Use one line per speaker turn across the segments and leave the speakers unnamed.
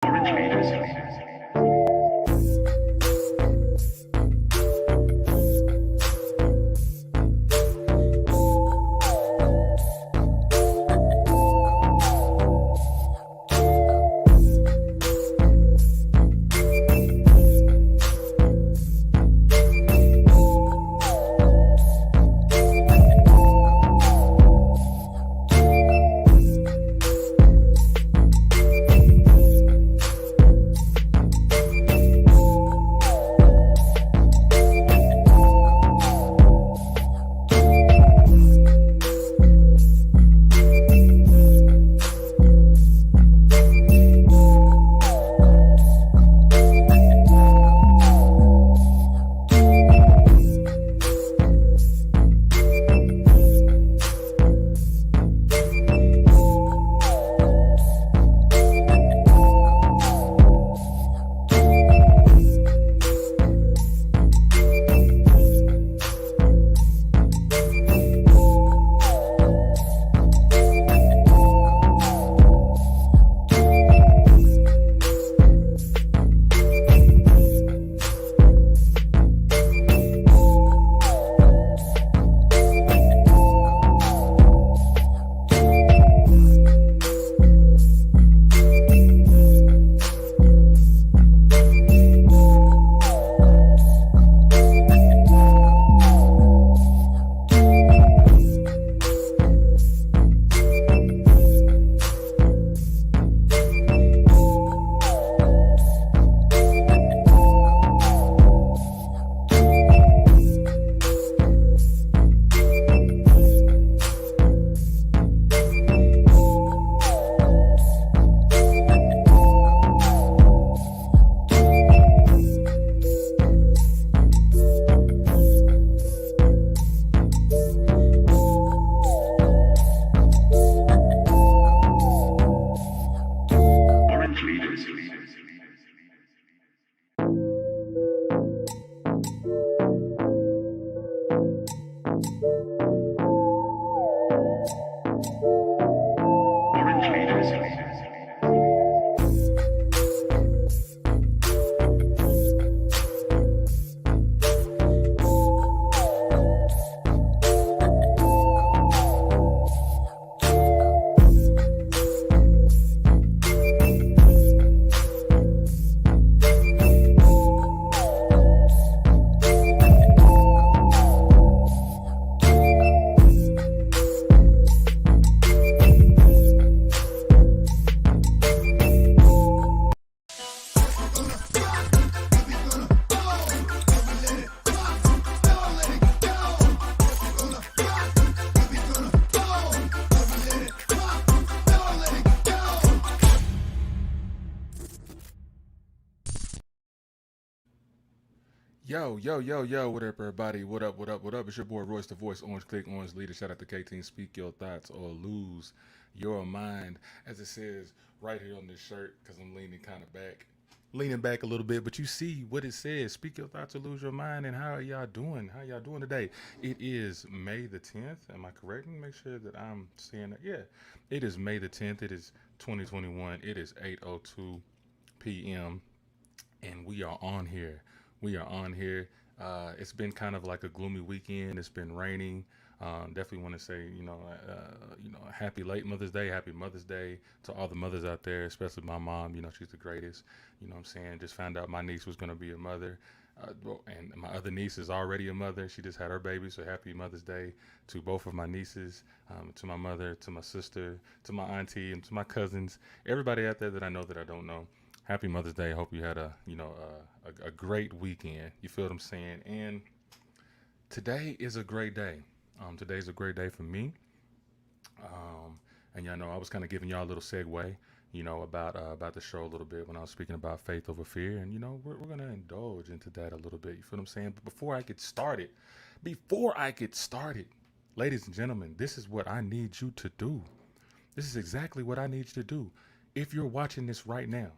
Orange leaders. Orange leaders. Orange leaders.
Yo, what up, everybody? What up? It's your boy Royce, the voice, Orange Click, Orange Leader. Shout out to K-Team. Speak your thoughts or lose your mind, as it says right here on this shirt, because I'm leaning back a little bit, but you see what it says. Speak your thoughts or lose your mind. And how are y'all doing? How y'all doing today? It is May the 10th. Am I correct? Let me make sure that I'm saying that. Yeah, it is May the 10th. It is 2021. It is 8:02 p.m. and we are on here. We are on here. It's been kind of like a gloomy weekend. It's been raining. Definitely want to say, happy late Mother's Day, happy Mother's Day to all the mothers out there, especially my mom. You know, she's the greatest. You know what I'm saying? Just found out my niece was going to be a mother. And my other niece is already a mother. She just had her baby. So happy Mother's Day to both of my nieces, to my mother, to my sister, to my auntie, and to my cousins, everybody out there that I know that I don't know. Happy Mother's Day. I hope you had a great weekend. You feel what I'm saying? And today is a great day. Today's a great day for me. And y'all know I was kind of giving y'all a little segue, about the show a little bit when I was speaking about faith over fear, and we're gonna indulge into that a little bit. You feel what I'm saying? But before I get started, ladies and gentlemen, this is what I need you to do. This is exactly what I need you to do. If you're watching this right now,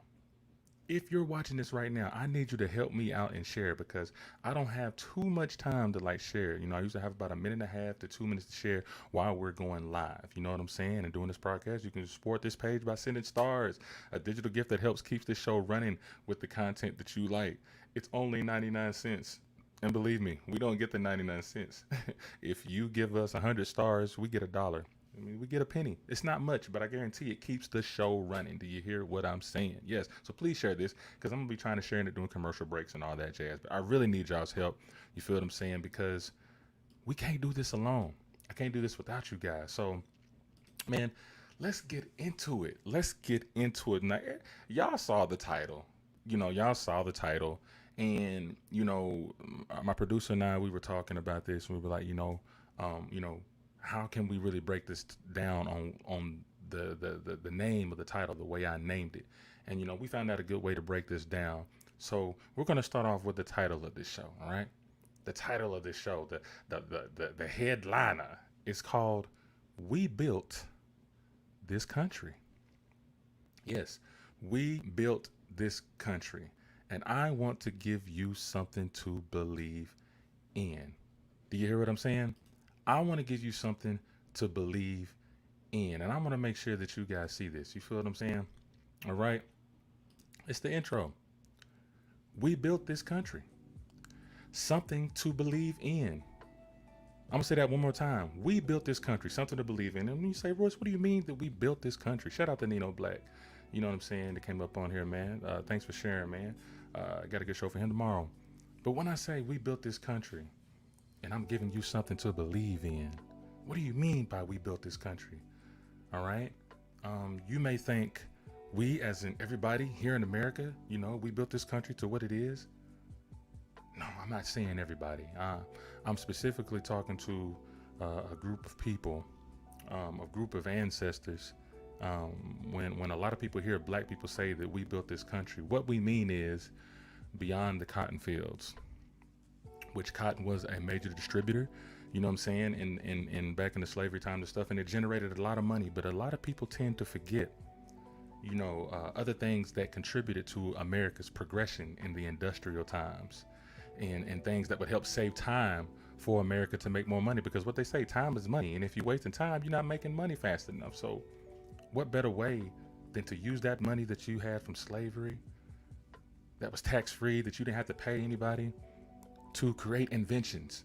if you're watching this right now, I need you to help me out and share because I don't have too much time to like share. I usually have about a minute and a half to 2 minutes to share while we're going live. You know what I'm saying? And doing this podcast, you can support this page by sending stars, a digital gift that helps keeps this show running with the content that you like. It's only 99 cents. And believe me, we don't get the 99 cents. If you give us 100 stars, we get $1. I mean, we get a penny. It's not much, but I guarantee it keeps the show running. Do you hear what I'm saying? Yes. So please share this because I'm going to be trying to share it during commercial breaks and all that jazz. But I really need y'all's help. You feel what I'm saying? Because we can't do this alone. I can't do this without you guys. So, man, let's get into it. Let's get into it. Now, y'all saw the title. Y'all saw the title. And, my producer and I, we were talking about this. And we were like, how can we really break this down on the name of the title, the way I named it? And we found out a good way to break this down. So we're going to start off with the title of this show. All right, the title of this show, the headliner is called "We Built This Country." Yes, we built this country, and I want to give you something to believe in. Do you hear what I'm saying? I want to give you something to believe in. And I'm going to make sure that you guys see this. You feel what I'm saying? All right. It's the intro. We built this country. Something to believe in. I'm going to say that one more time. We built this country. Something to believe in. And when you say, Royce, what do you mean that we built this country? Shout out to Nino Black. You know what I'm saying? That came up on here, man. Thanks for sharing, man. I got a good show for him tomorrow. But when I say we built this country, and I'm giving you something to believe in. What do you mean by we built this country? All right. You may think we, as in everybody here in America, we built this country to what it is. No, I'm not saying everybody. I'm specifically talking to a group of people, a group of ancestors. When a lot of people hear black people say that we built this country, what we mean is beyond the cotton fields, which cotton was a major distributor, you know what I'm saying, in back in the slavery time and stuff, and it generated a lot of money. But a lot of people tend to forget, other things that contributed to America's progression in the industrial times, and things that would help save time for America to make more money. Because what they say, time is money, and if you're wasting time, you're not making money fast enough. So, what better way than to use that money that you had from slavery, that was tax free, that you didn't have to pay anybody, to create inventions,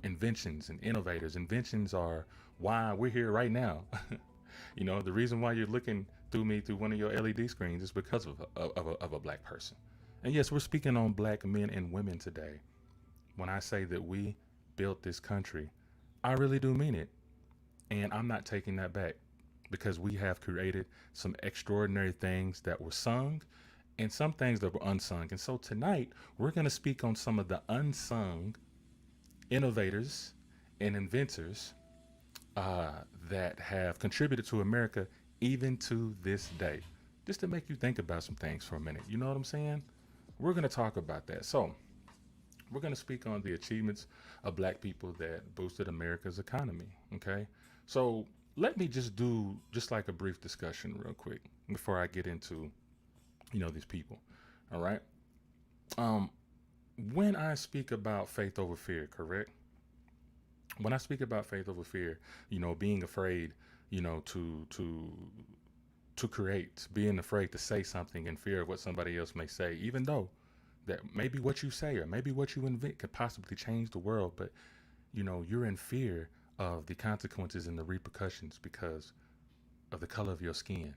inventions and innovators. Inventions are why we're here right now. The reason why you're looking through me through one of your LED screens is because of a black person. And yes, we're speaking on black men and women today. When I say that we built this country, I really do mean it. And I'm not taking that back because we have created some extraordinary things that were sung and some things that were unsung. And so tonight, we're going to speak on some of the unsung innovators and inventors that have contributed to America even to this day. Just to make you think about some things for a minute. You know what I'm saying? We're going to talk about that. So, we're going to speak on the achievements of black people that boosted America's economy. Okay? So, let me just do just like a brief discussion real quick before I get into these people. All right. Um, when I speak about faith over fear, correct? When I speak about faith over fear, being afraid, to create, being afraid to say something in fear of what somebody else may say, even though that maybe what you say or maybe what you invent could possibly change the world, but you're in fear of the consequences and the repercussions because of the color of your skin.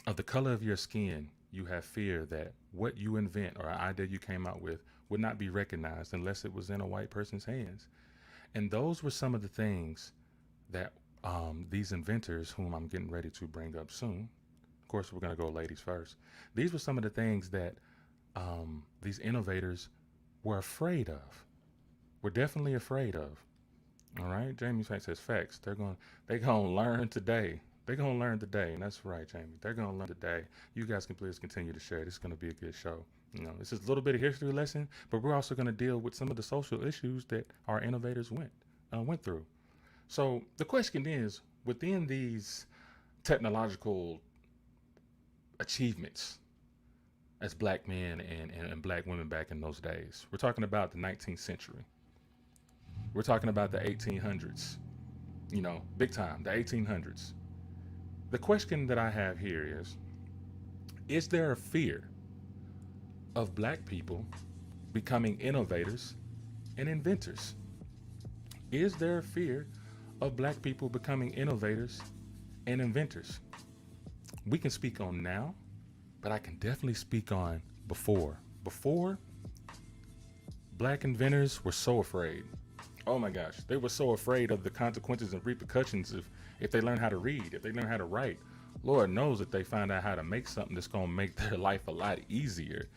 Of the color of your skin, you have fear that what you invent or an idea you came out with would not be recognized unless it was in a white person's hands. And those were some of the things that these inventors, whom I'm getting ready to bring up soon, of course, we're going to go ladies first. These were some of the things that these innovators were afraid of, were definitely afraid of. All right, Jamie Fact says facts. They're gonna learn today. They're gonna learn today, and that's right, Jamie. They're gonna learn today. You guys can please continue to share. This is gonna be a good show. This is a little bit of history lesson, but we're also gonna deal with some of the social issues that our innovators went through. So the question is, within these technological achievements as black men and black women back in those days. We're talking about the 19th century. We're talking about the 1800s, big time, the 1800s. The question that I have here is there a fear of black people becoming innovators and inventors? Is there a fear of black people becoming innovators and inventors? We can speak on now, but I can definitely speak on before. Before, black inventors were so afraid. Oh my gosh, they were so afraid of the consequences and repercussions if they learn how to read, if they learn how to write. Lord knows if they find out how to make something that's going to make their life a lot easier,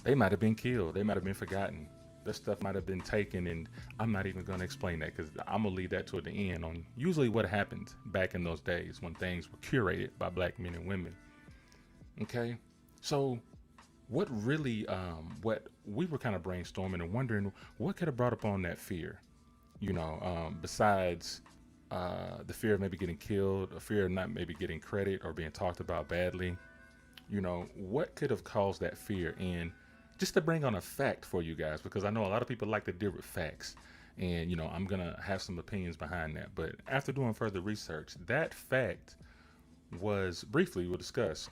they might have been killed. They might have been forgotten. Their stuff might have been taken, and I'm not even going to explain that because I'm going to leave that toward the end on usually what happened back in those days when things were curated by black men and women. Okay, so what really, what we were kind of brainstorming and wondering what could have brought upon that fear, besides the fear of maybe getting killed, a fear of not maybe getting credit or being talked about badly. What could have caused that fear? And just to bring on a fact for you guys, because I know a lot of people like to deal with facts, and I'm gonna have some opinions behind that. But after doing further research, that fact was briefly we'll discuss.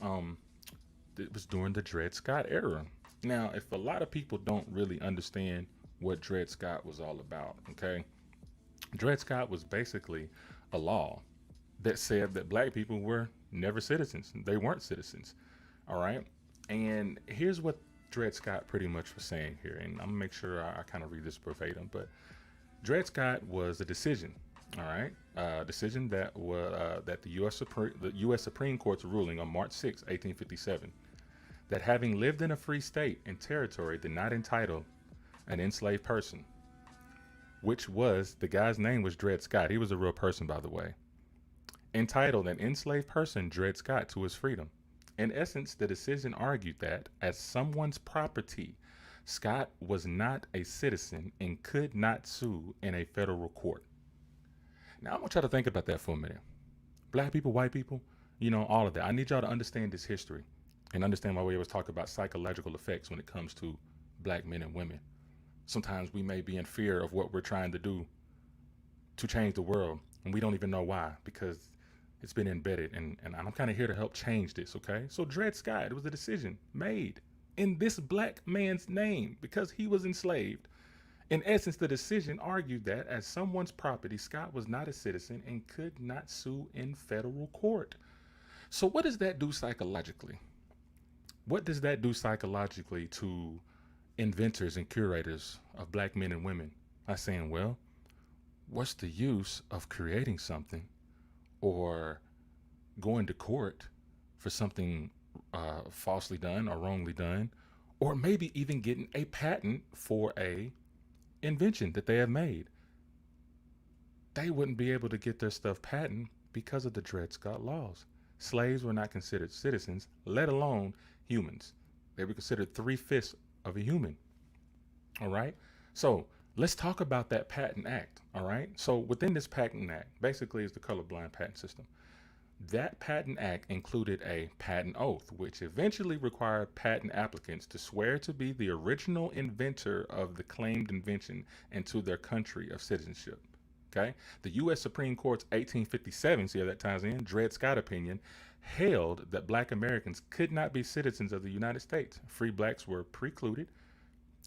It was during the Dred Scott era. Now, if a lot of people don't really understand what Dred Scott was all about, okay, Dred Scott was basically a law that said that black people were never citizens. They weren't citizens. All right. And here's what Dred Scott pretty much was saying here. And I'm gonna make sure I kind of read this verbatim. But Dred Scott was a decision. All right. Decision that was that the U.S. Supreme Court's ruling on March 6, 1857, that having lived in a free state and territory did not entitle an enslaved person, which was, the guy's name was Dred Scott. He was a real person, by the way. Entitled an enslaved person, Dred Scott, to his freedom. In essence, the decision argued that, as someone's property, Scott was not a citizen and could not sue in a federal court. Now, I want y'all to think about that for a minute. Black people, white people, all of that. I need y'all to understand this history and understand why we always talk about psychological effects when it comes to black men and women. Sometimes we may be in fear of what we're trying to do to change the world, and we don't even know why, because it's been embedded, and I'm kind of here to help change this, okay? So Dred Scott, it was a decision made in this black man's name because he was enslaved. In essence, the decision argued that as someone's property, Scott was not a citizen and could not sue in federal court. So what does that do psychologically? What does that do psychologically to inventors and curators of black men and women? By saying, well, what's the use of creating something or going to court for something falsely done or wrongly done, or maybe even getting a patent for a invention that they have made? They wouldn't be able to get their stuff patent because of the Dred Scott laws. Slaves were not considered citizens, let alone humans. They were considered 3/5 of a human. All right. So let's talk about that Patent Act. All right. So within this Patent Act, basically is the colorblind patent system. That Patent Act included a patent oath, which eventually required patent applicants to swear to be the original inventor of the claimed invention and to their country of citizenship. Okay. The U.S. Supreme Court's 1857, see how that ties in, Dred Scott opinion, held that black Americans could not be citizens of the United States. Free blacks were precluded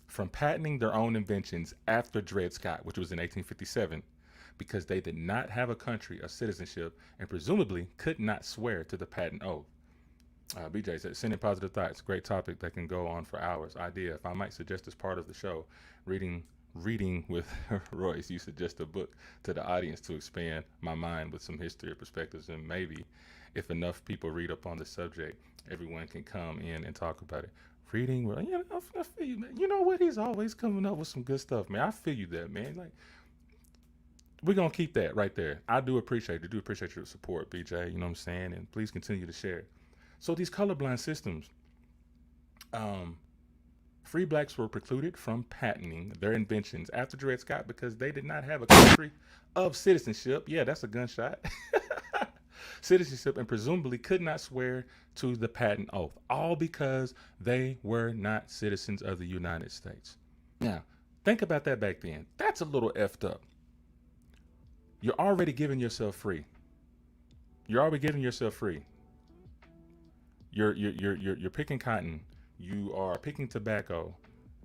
from patenting their own inventions after Dred Scott, which was in 1857, because they did not have a country of citizenship and presumably could not swear to the patent oath. BJ said, sending positive thoughts, great topic that can go on for hours. Idea, if I might suggest as part of the show, reading with Royce, you suggest a book to the audience to expand my mind with some history or perspectives, and maybe if enough people read up on the subject, everyone can come in and talk about it. Reading, well, I feel you, man. You know what? He's always coming up with some good stuff, man. I feel you that, man. Like, we're gonna keep that right there. I do appreciate your support, BJ. You know what I'm saying? And please continue to share. So these colorblind systems, free blacks were precluded from patenting their inventions after Dred Scott because they did not have a country of citizenship. Yeah, that's a gunshot. citizenship and presumably could not swear to the patent oath, all because they were not citizens of the United States. Now, think about that back then. That's a little effed up. You're already giving yourself free. You're already giving yourself free. You're picking cotton. You are picking tobacco.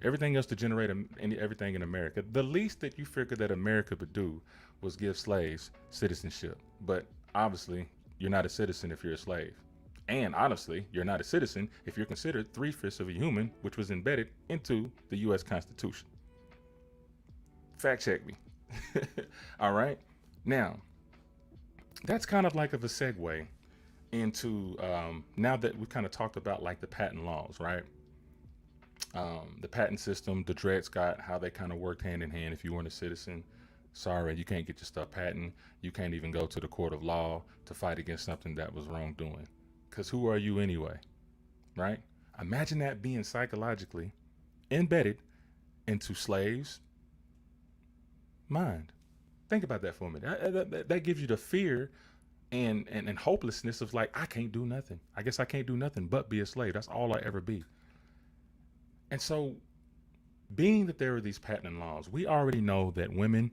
Everything else to generate everything in America. The least that you figured that America would do was give slaves citizenship. But obviously, you're not a citizen if you're a slave. And honestly, you're not a citizen if you're considered 3/5 of a human, which was embedded into the U.S. Constitution. Fact check me. All right. Now, that's kind of like of a segue into now that we kind of talked about like the patent laws, right? The patent system, the Dred Scott, how they kind of worked hand in hand. If you weren't a citizen, sorry, you can't get your stuff patent. You can't even go to the court of law to fight against something that was wrongdoing. Because who are you anyway, right? Imagine that being psychologically embedded into slaves' mind. Think about that for a minute. That gives you the fear and hopelessness of like, I can't do nothing. I guess I can't do nothing but be a slave. That's all I ever be. And so, being that there are these patent laws, we already know that women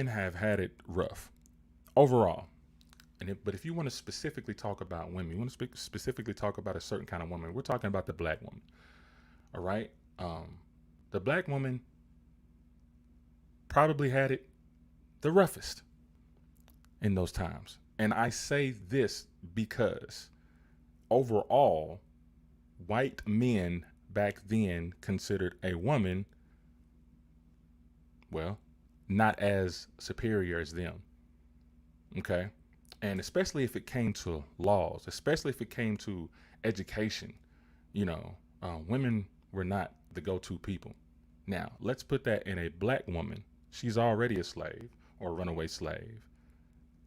have had it rough overall. But if you want to specifically talk about women, you want to specifically talk about a certain kind of woman, we're talking about the black woman. All right? The black woman probably had it the roughest in those times. And I say this because overall, white men back then considered a woman, well, not as superior as them. Okay? And especially if it came to laws, especially if it came to education, women were not the go-to people. Now, let's put that in a black woman. She's already a slave or a runaway slave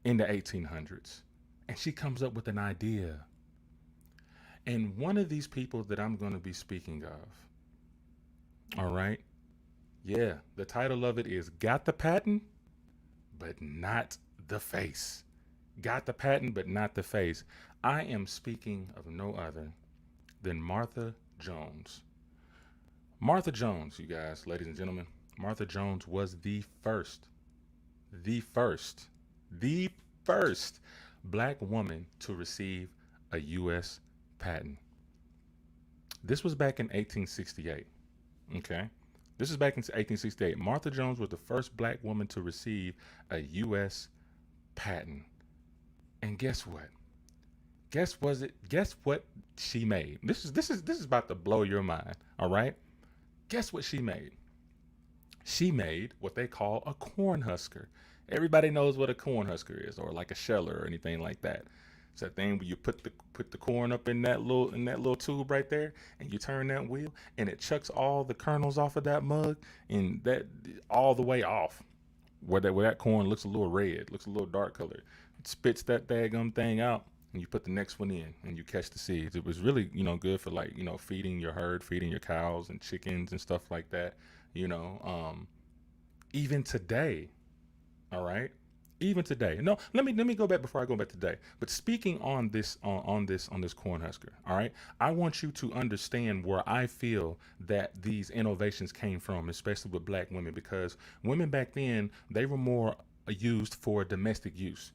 in the 1800s. And she comes up with an idea. And one of these people that I'm going to be speaking of, all right, yeah, the title of it is Got the Patent, but Not the Face. Got the patent, but not the face. I am speaking of no other than Martha Jones. Martha Jones, you guys, ladies and gentlemen, Martha Jones was the first black woman to receive a U.S. patent. This was back in 1868. Okay? This is back in 1868. Martha Jones was the first black woman to receive a U.S. patent. And guess what? Guess what she made? This is about to blow your mind, all right? Guess what she made? She made what they call a corn husker. Everybody knows what a corn husker is, or like a sheller or anything like that. It's that thing where you put the corn up in that little tube right there, and you turn that wheel, and it chucks all the kernels off of that mug, and that all the way off. Where that corn looks a little red, looks a little dark colored. It spits that daggum thing out, and you put the next one in, and you catch the seeds. It was really, good for like, feeding your herd, feeding your cows and chickens and stuff like that. Even today, all right. Even today. No, let me go back before I go back today. But speaking on this Cornhusker, all right, I want you to understand where I feel that these innovations came from, especially with black women, because women back then, they were more used for domestic use,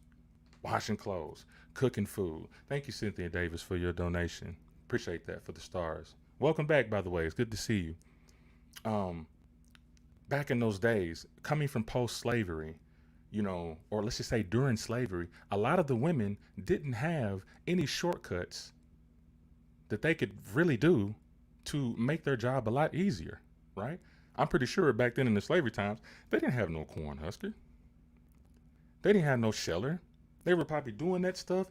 washing clothes, cooking food. Thank you, Cynthia Davis, for your donation. Appreciate that, for the stars. Welcome back, by the way. It's good to see you. Back in those days, coming from post-slavery, or let's just say during slavery, a lot of the women didn't have any shortcuts that they could really do to make their job a lot easier, right? I'm pretty sure back then in the slavery times, they didn't have no corn husker. They didn't have no sheller. They were probably doing that stuff,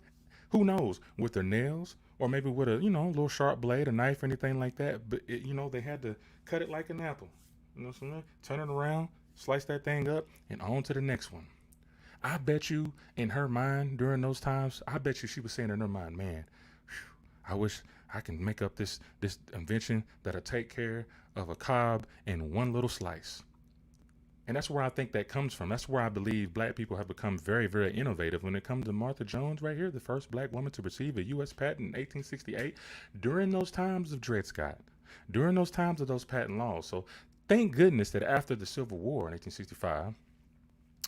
who knows, with their nails, or maybe with a, little sharp blade, a knife, or anything like that. But, they had to cut it like an apple. Turn it around, slice that thing up, and on to the next one. I bet you in her mind during those times, I bet you she was saying in her mind, man, I wish I can make up this invention that'll take care of a cob in one little slice. And that's where I think that comes from. That's where I believe black people have become very, very innovative when it comes to Martha Jones right here, the first black woman to receive a U.S. patent in 1868 during those times of Dred Scott, during those times of those patent laws. So thank goodness that after the Civil War in 1865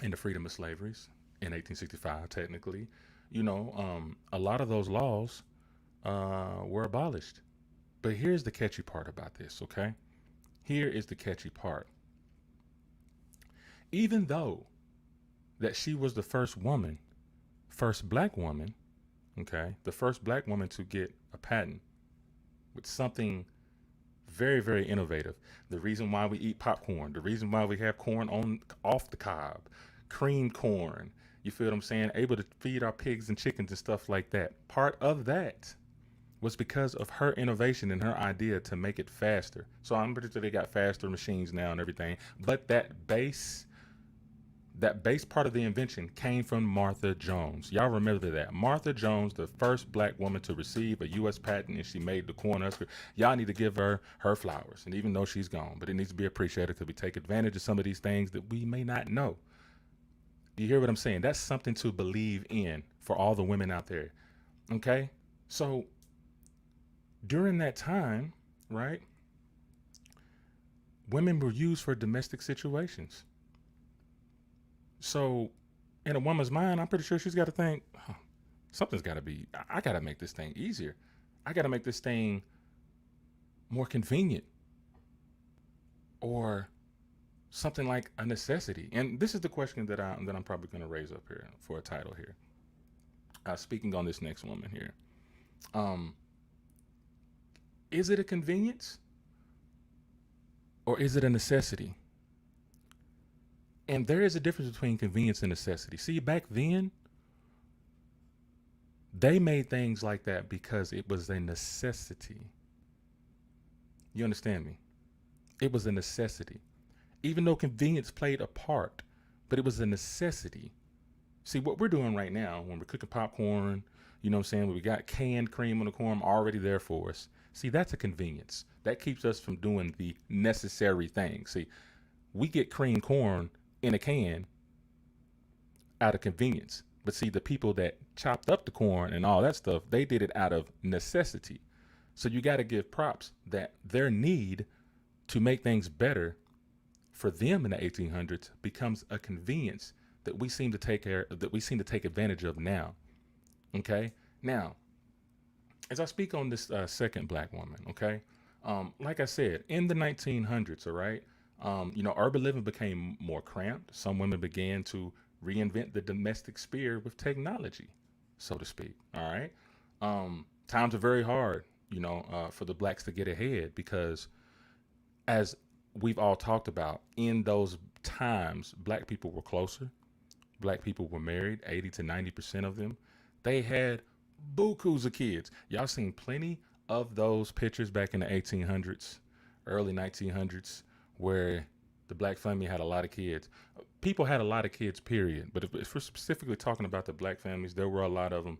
and the freedom of slaveries in 1865, technically, a lot of those laws were abolished. But here's the catchy part about this, okay? Here is the catchy part. Even though that she was the first woman, first black woman, okay, the first black woman to get a patent with something very, very innovative. The reason why we eat popcorn, the reason why we have corn on off the cob, cream corn, you feel what I'm saying? Able to feed our pigs and chickens and stuff like that. Part of that was because of her innovation and her idea to make it faster. So I'm pretty sure they got faster machines now and everything. But that base part of the invention came from Martha Jones. Y'all remember that. Martha Jones, the first black woman to receive a U.S. patent, and she made the Cornhusker. Y'all need to give her her flowers. And even though she's gone, but it needs to be appreciated because we take advantage of some of these things that we may not know. You hear what I'm saying? That's something to believe in for all the women out there. Okay? So during that time, right, women were used for domestic situations. So, in a woman's mind, I'm pretty sure she's got to think, "Huh, something's got to be, I got to make this thing easier. I got to make this thing more convenient or something like a necessity." And this is the question that I'm probably going to raise up here for a title here. Speaking on this next woman here. Um, is it a convenience or is it a necessity? And there is a difference between convenience and necessity. See, back then, they made things like that because it was a necessity. You understand me? It was a necessity. Even though convenience played a part, but it was a necessity. See, what we're doing right now when we're cooking popcorn, you know what I'm saying? We got canned cream on the corn already there for us. See, that's a convenience. That keeps us from doing the necessary things. See, we get cream corn in a can out of convenience. But see, the people that chopped up the corn and all that stuff, they did it out of necessity. So you got to give props that their need to make things better for them in the 1800s becomes a convenience that we seem to take advantage of now. Okay? Now, as I speak on this second black woman, okay? Like I said, in the 1900s, all right, urban living became more cramped. Some women began to reinvent the domestic sphere with technology, so to speak. All right. Times are very hard, for the blacks to get ahead because, as we've all talked about, in those times, black people were closer. Black people were married, 80 to 90% of them. They had bukus of kids. Y'all seen plenty of those pictures back in the 1800s, early 1900s, where the black family had a lot of kids. People had a lot of kids, period. But if we're specifically talking about the black families, there were a lot of them.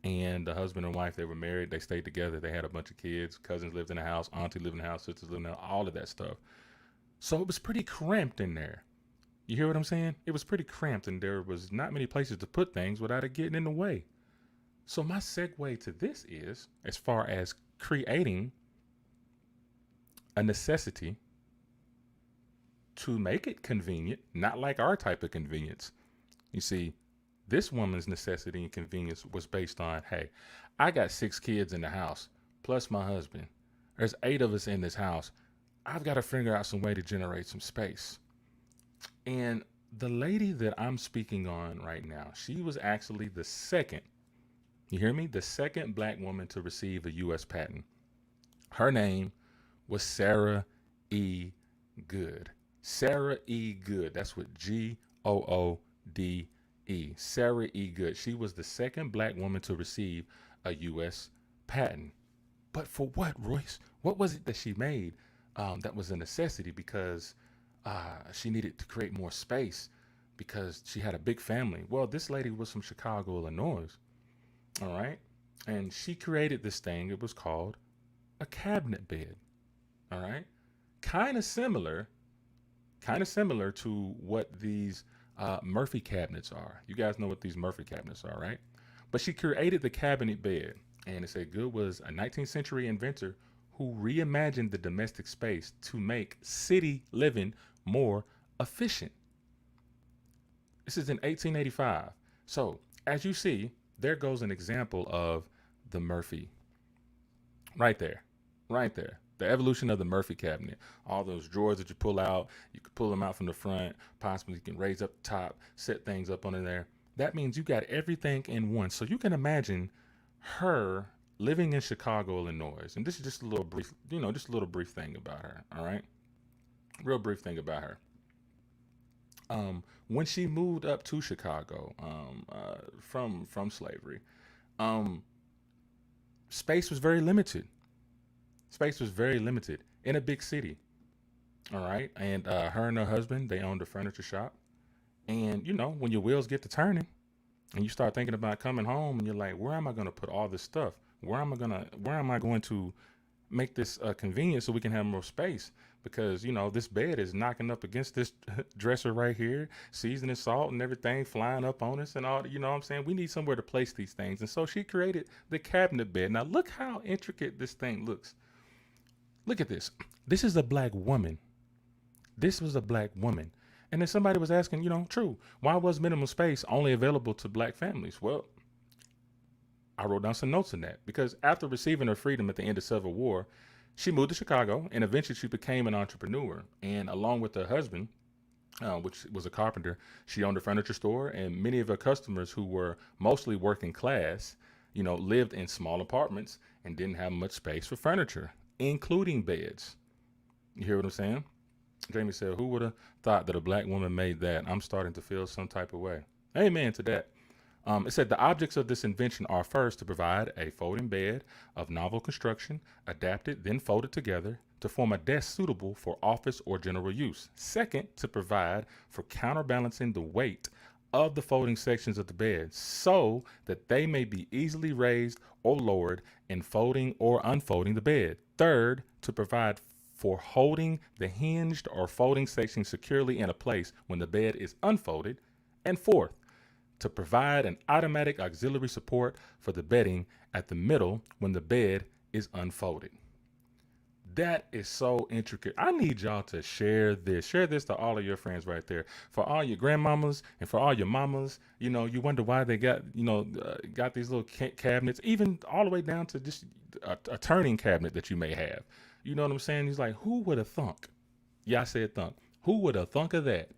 And the husband and wife, they were married, they stayed together, they had a bunch of kids, cousins lived in the house, auntie lived in the house, sisters lived in the house, all of that stuff. So it was pretty cramped in there. You hear what I'm saying? It was pretty cramped and there was not many places to put things without it getting in the way. So my segue to this is, as far as creating a necessity to make it convenient, not like our type of convenience. You see, this woman's necessity and convenience was based on, hey, I got 6 kids in the house, plus my husband. There's 8 of us in this house. I've got to figure out some way to generate some space. And the lady that I'm speaking on right now, she was actually the second, you hear me? The second black woman to receive a U.S. patent. Her name was Sarah E. Good. Sarah E. Good. That's what Goode. Sarah E. Good. She was the second black woman to receive a U.S. patent. But for what, Royce? What was it that she made that was a necessity? Because she needed to create more space because she had a big family. Well, this lady was from Chicago, Illinois. All right. And she created this thing. It was called a cabinet bed. All right. Kind of similar kind of similar to what these Murphy cabinets are. You guys know what these Murphy cabinets are, right? But she created the cabinet bed, and it said Good was a 19th century inventor who reimagined the domestic space to make city living more efficient. This is in 1885. So, as you see, there goes an example of the Murphy right there, right there. The evolution of the Murphy cabinet. All those drawers that you pull out, you can pull them out from the front. Possibly you can raise up the top, set things up under there. That means you got everything in one. So you can imagine her living in Chicago, Illinois. And this is just a little brief, just a little brief thing about her. All right, real brief thing about her. When she moved up to Chicago from slavery, um, space was very limited. Space was very limited in a big city. All right, and her and her husband they owned a furniture shop. And when your wheels get to turning, and you start thinking about coming home, and you're like, where am I going to put all this stuff? Where am I going to make this convenient so we can have more space? Because this bed is knocking up against this dresser right here, seasoning salt and everything flying up on us and all. You know what I'm saying? We need somewhere to place these things, and so she created the cabinet bed. Now look how intricate this thing looks. Look at this. This is a black woman. This was a black woman. And then somebody was asking, true, why was minimum space only available to black families? Well, I wrote down some notes on that because after receiving her freedom at the end of Civil War, she moved to Chicago and eventually she became an entrepreneur. And along with her husband, which was a carpenter, she owned a furniture store. And many of her customers who were mostly working class, lived in small apartments and didn't have much space for furniture, including beds. You hear what I'm saying? Jamie said, who would have thought that a black woman made that? I'm starting to feel some type of way. Amen to that. It said the objects of this invention are first to provide a folding bed of novel construction, adapted, then folded together to form a desk suitable for office or general use. Second, to provide for counterbalancing the weight of the folding sections of the bed so that they may be easily raised or lowered in folding or unfolding the bed. Third, to provide for holding the hinged or folding section securely in a place when the bed is unfolded. And fourth, to provide an automatic auxiliary support for the bedding at the middle when the bed is unfolded. That is so intricate. I need y'all to share this. Share this to all of your friends right there. For all your grandmamas and for all your mamas, you wonder why they got these little cabinets, even all the way down to just a turning cabinet that you may have. You know what I'm saying? He's like, who would have thunk? Yeah, I said thunk. Who would have thunk of that?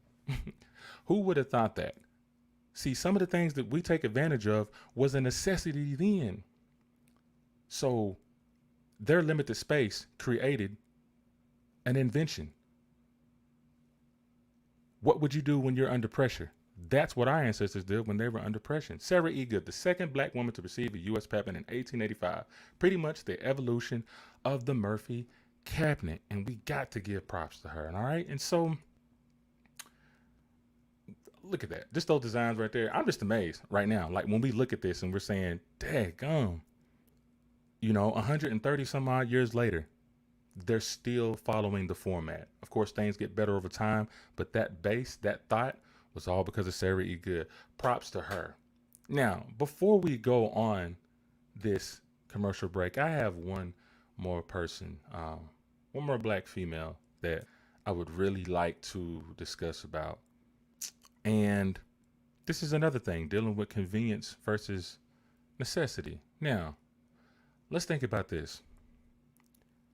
Who would have thought that? See, some of the things that we take advantage of was a necessity then. So their limited space created an invention. What would you do when you're under pressure? That's what our ancestors did when they were under pressure. Sarah E. Good, the second black woman to receive a U.S. patent in 1885. Pretty much the evolution of the Murphy cabinet. And we got to give props to her. All right. And so look at that. Just those designs right there. I'm just amazed right now. Like when we look at this and we're saying, daggum, 130 some odd years later, they're still following the format. Of course, things get better over time, but that base, that thought was all because of Sarah E. Good. Props to her. Now, before we go on this commercial break, I have one more person, one more black female that I would really like to discuss about. And this is another thing, dealing with convenience versus necessity. Now, let's think about this.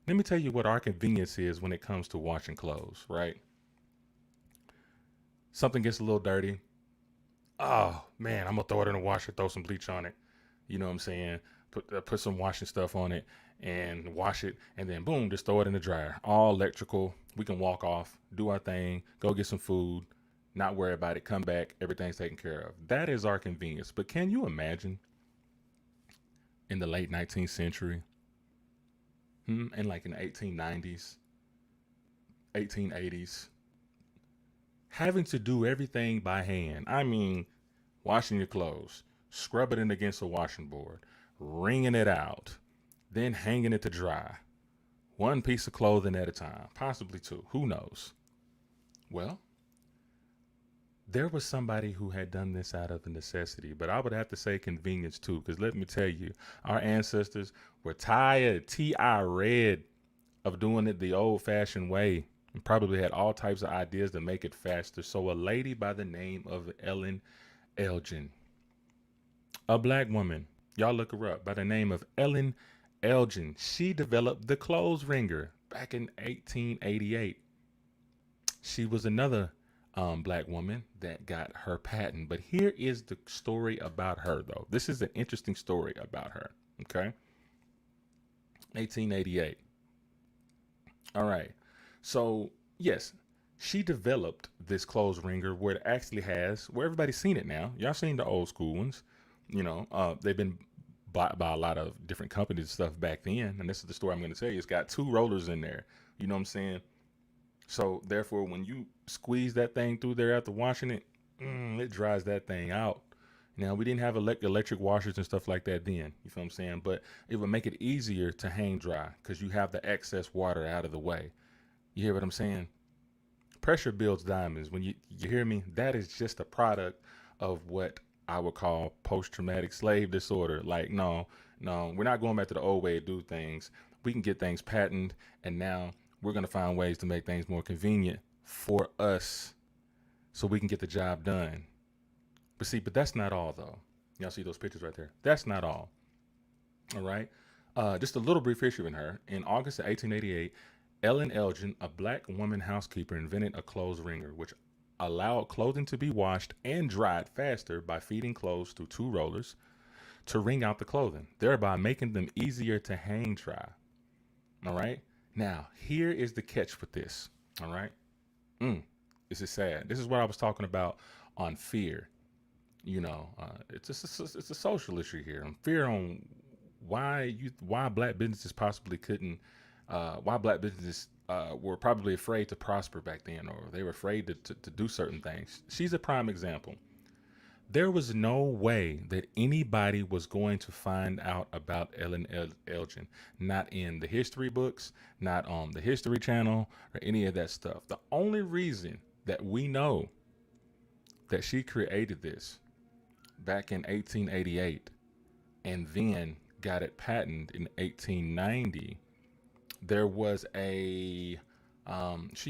Let me tell you what our convenience is when it comes to washing clothes, right? Something gets a little dirty. Oh, man, I'm going to throw it in the washer, throw some bleach on it. You know what I'm saying? Put some washing stuff on it and wash it. And then, boom, just throw it in the dryer. All electrical. We can walk off, do our thing, go get some food, not worry about it, come back, everything's taken care of. That is our convenience. But can you imagine in the late 19th century, and like in the 1890s, 1880s, having to do everything by hand? I mean, washing your clothes, scrubbing it against a washing board, wringing it out, then hanging it to dry. One piece of clothing at a time, possibly two, who knows? Well, there was somebody who had done this out of necessity, but I would have to say convenience too, because let me tell you, our ancestors were tired, T.I. red, of doing it the old fashioned way and probably had all types of ideas to make it faster. So, a lady by the name of Ellen Elgin, a black woman, y'all look her up, by the name of Ellen Elgin, she developed the clothes wringer back in 1888. She was another black woman that got her patent. But here is the story about her, though. This is an interesting story about her. Okay. 1888. All right. So, yes, she developed this clothes wringer where it actually has, where everybody's seen it now. Y'all seen the old school ones. They've been bought by a lot of different companies and stuff back then. And this is the story I'm going to tell you. It's got two rollers in there. You know what I'm saying? So therefore, when you squeeze that thing through there after washing it, it dries that thing out. Now we didn't have electric washers and stuff like that then. You feel what I'm saying? But it would make it easier to hang dry because you have the excess water out of the way. You hear what I'm saying? Pressure builds diamonds. When you hear me, that is just a product of what I would call post-traumatic slave disorder. Like, no, we're not going back to the old way to do things. We can get things patented, and now we're going to find ways to make things more convenient for us so we can get the job done. But that's not all, though. Y'all see those pictures right there? That's not all. All right. Just a little brief history in her. In August of 1888, Ellen Elgin, a black woman housekeeper, invented a clothes wringer, which allowed clothing to be washed and dried faster by feeding clothes through two rollers to wring out the clothing, thereby making them easier to hang dry. All right. Now, here is the catch with this. All right. This is sad. This is what I was talking about on fear. It's a social issue here. Fear on why black businesses possibly couldn't, why black businesses were probably afraid to prosper back then, or they were afraid to do certain things. She's a prime example. There was no way that anybody was going to find out about Ellen Elgin, not in the history books, not on the History Channel, or any of that stuff. The only reason that we know that she created this back in 1888 and then got it patented in 1890, there was she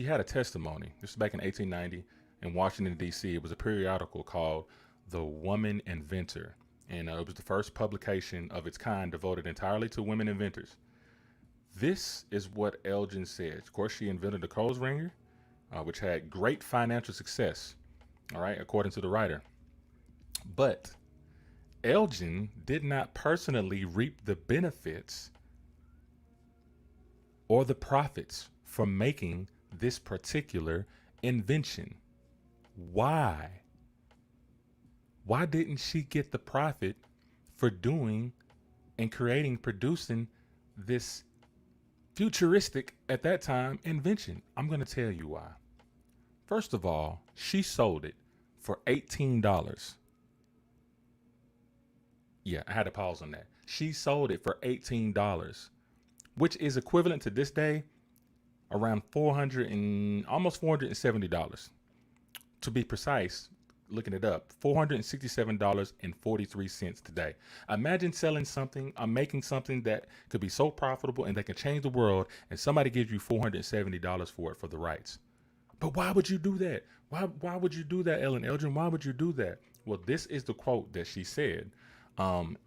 had a testimony. This was back in 1890 in Washington, D.C. It was a periodical called The Woman Inventor. And it was the first publication of its kind devoted entirely to women inventors. This is what Elgin said. Of course, she invented the clothes wringer, which had great financial success, all right, according to the writer. But Elgin did not personally reap the benefits or the profits from making this particular invention. Why? Why didn't she get the profit for doing and producing this futuristic, at that time, invention? I'm going to tell you why. First of all, she sold it for $18. Yeah, I had to pause on that. She sold it for $18, which is equivalent to this day around almost $470. To be precise, looking it up, $467.43 today. Imagine selling something, making something that could be so profitable and that can change the world, and somebody gives you $470 for it for the rights. But why would you do that? Why would you do that, Ellen Elgin? Why would you do that? Well, this is the quote that she said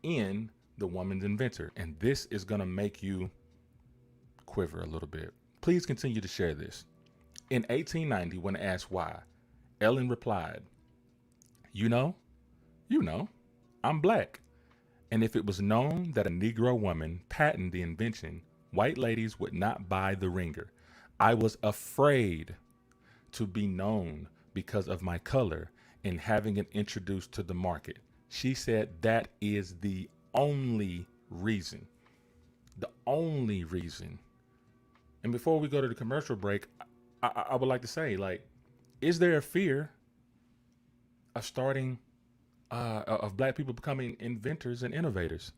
in The Woman's Inventor, and this is going to make you quiver a little bit. Please continue to share this. In 1890, when asked why, Ellen replied, you know, I'm black. And if it was known that a Negro woman patented the invention, white ladies would not buy the wringer. I was afraid to be known because of my color and having it introduced to the market. She said that is the only reason. The only reason. And before we go to the commercial break, I would like to say, is there a fear of starting, of black people becoming inventors and innovators?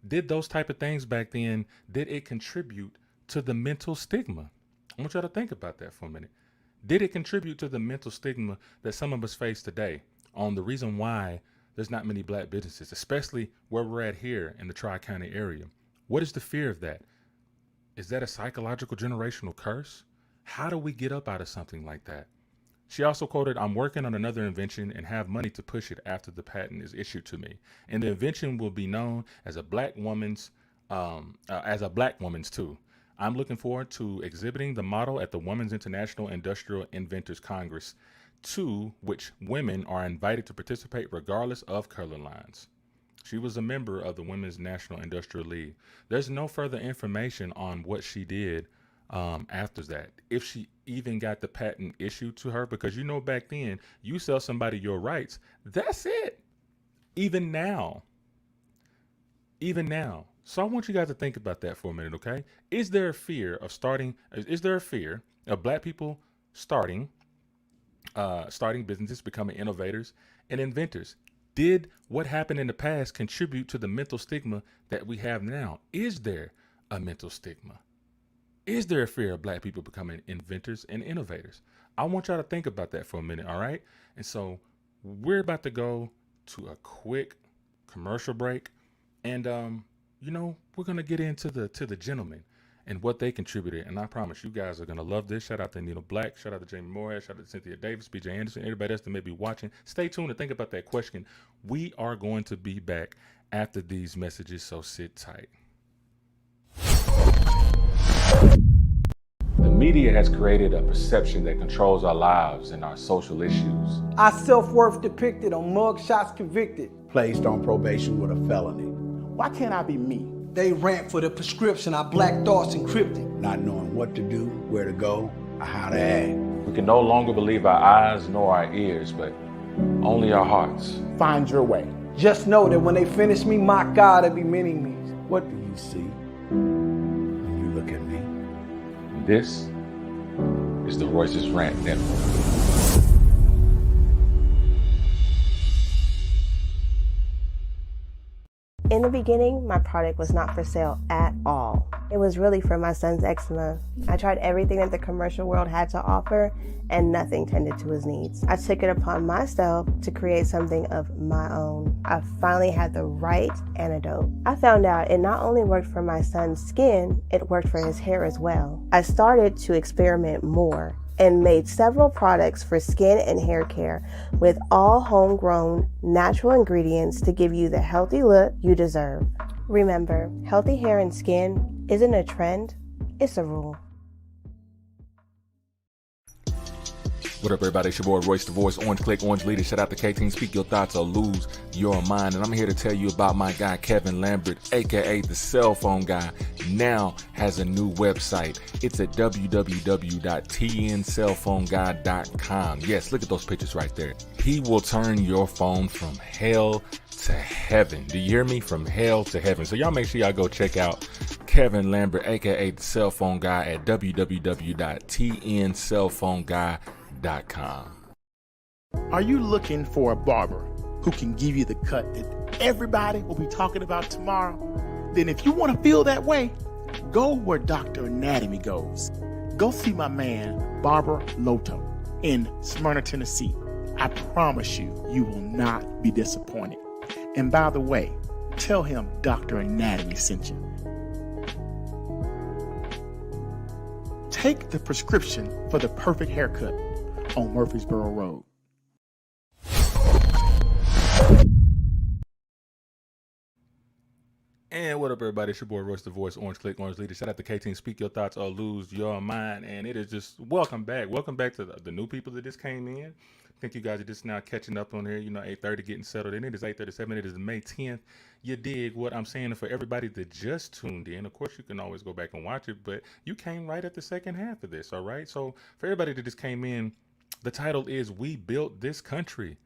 Did those type of things back then, did it contribute to the mental stigma? I want y'all to think about that for a minute. Did it contribute to the mental stigma that some of us face today on the reason why there's not many black businesses, especially where we're at here in the Tri-County area? What is the fear of that? Is that a psychological generational curse? How do we get up out of something like that? She also quoted, "I'm working on another invention and have money to push it after the patent is issued to me. And the invention will be known as a black woman's too. I'm looking forward to exhibiting the model at the Women's International Industrial Inventors Congress, to which women are invited to participate regardless of color lines." She was a member of the Women's National Industrial League. There's no further information on what she did after that, if she even got the patent issued to her, because back then you sell somebody your rights, that's it. Even now. So I want you guys to think about that for a minute, okay? Is there a fear of black people starting businesses, becoming innovators and inventors? Did what happened in the past contribute to the mental stigma that we have now? Is there a mental stigma? Is there a fear of black people becoming inventors and innovators? I want y'all to think about that for a minute, all right? And so we're about to go to a quick commercial break, and we're gonna get into the gentlemen and what they contributed. And I promise you guys are gonna love this. Shout out to Nina Black, shout out to Jamie Moore, shout out to Cynthia Davis, BJ Anderson, everybody else that may be watching. Stay tuned and think about that question. We are going to be back after these messages, so sit tight. The media has created a perception that controls our lives and our social issues.
Our self-worth depicted on mugshots convicted.
Placed on probation with a felony. Why can't I be me?
They rant for the prescription, our black thoughts encrypted.
Not knowing what to do, where to go, or how to act.
We can no longer believe our eyes nor our ears, but only our hearts.
Find your way.
Just know that when they finish me, my God, it be many me.
What do you see when you look at me?
This is the Royce's Rant Network.
In the beginning, my product was not for sale at all. It was really for my son's eczema. I tried everything that the commercial world had to offer, and nothing tended to his needs. I took it upon myself to create something of my own. I finally had the right antidote. I found out it not only worked for my son's skin, it worked for his hair as well. I started to experiment more and made several products for skin and hair care with all homegrown natural ingredients to give you the healthy look you deserve. Remember, healthy hair and skin isn't a trend, it's a rule.
What up, everybody? It's your boy Royce the Voice, Orange Click, Orange Leader. Shout out to K-Team. Speak your thoughts or lose your mind. And I'm here to tell you about my guy, Kevin Lambert, aka the cell phone guy, now has a new website. It's at www.tncellphoneguy.com. Yes, look at those pictures right there. He will turn your phone from hell to heaven. Do you hear me? From hell to heaven. So y'all make sure y'all go check out Kevin Lambert, aka the cell phone guy, at www.tncellphoneguy.com.
Are you looking for a barber who can give you the cut that everybody will be talking about tomorrow? Then if you want to feel that way, go where Dr. Anatomy goes. Go see my man, Barber Loto, in Smyrna, Tennessee. I promise you, you will not be disappointed. And by the way, tell him Dr. Anatomy sent you. Take the prescription for the perfect haircut on Murfreesboro Road.
And what up, everybody? It's your boy Royce the Voice, Orange Click, Orange Leader. Shout out to K-Team. Speak your thoughts or lose your mind. And it is just welcome back to the new people that just came in. I think you guys are just now catching up on here, 8:30 getting settled in. It is 8:37. It is May 10th. You dig what I'm saying? And for everybody that just tuned in, of course, you can always go back and watch it, but you came right at the second half of this, all right? So for everybody that just came in, the title is We Built This Country.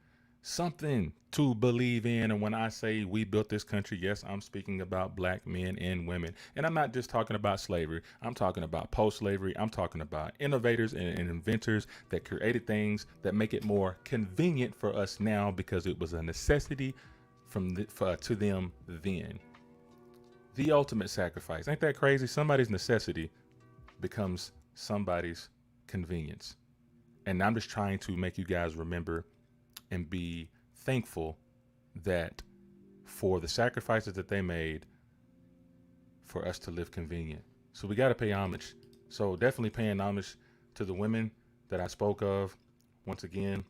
Something to believe in. And when I say we built this country, yes, I'm speaking about black men and women. And I'm not just talking about slavery. I'm talking about post-slavery. I'm talking about innovators and inventors that created things that make it more convenient for us now because it was a necessity to them then. The ultimate sacrifice. Ain't that crazy? Somebody's necessity becomes somebody's convenience. And I'm just trying to make you guys remember and be thankful that for the sacrifices that they made for us to live convenient. So we got to pay homage. So definitely paying homage to the women that I spoke of. Once again,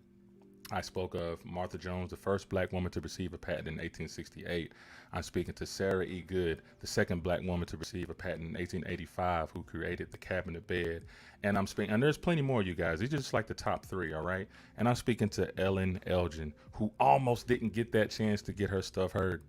I spoke of Martha Jones, the first black woman to receive a patent in 1868. I'm speaking to Sarah E. Good, the second black woman to receive a patent in 1885, who created the cabinet bed. And and there's plenty more, you guys. These are just like the top three, all right? And I'm speaking to Ellen Elgin, who almost didn't get that chance to get her stuff heard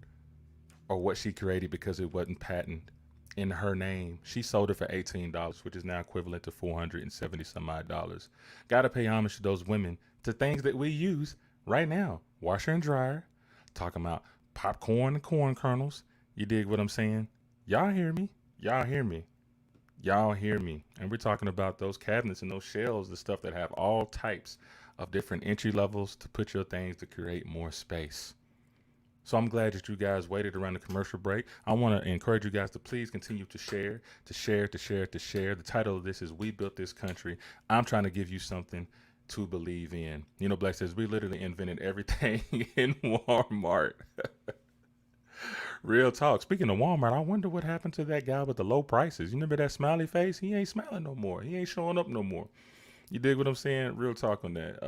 or what she created because it wasn't patented in her name. She sold it for $18, which is now equivalent to $470 some odd dollars. Gotta pay homage to those women, to things that we use right now. Washer and dryer, talking about popcorn and corn kernels. You dig what I'm saying? Y'all hear me? Y'all hear me? Y'all hear me? And we're talking about those cabinets and those shelves, the stuff that have all types of different entry levels to put your things to create more space. So I'm glad that you guys waited around the commercial break. I want to encourage you guys to please continue to share, to share, to share, to share. The title of this is We Built This Country. I'm trying to give you something to believe in. You know, Black says we literally invented everything in Walmart. Real talk. Speaking of Walmart, I wonder what happened to that guy with the low prices. You remember that smiley face? He ain't smiling no more. He ain't showing up no more. You dig what I'm saying? Real talk on that,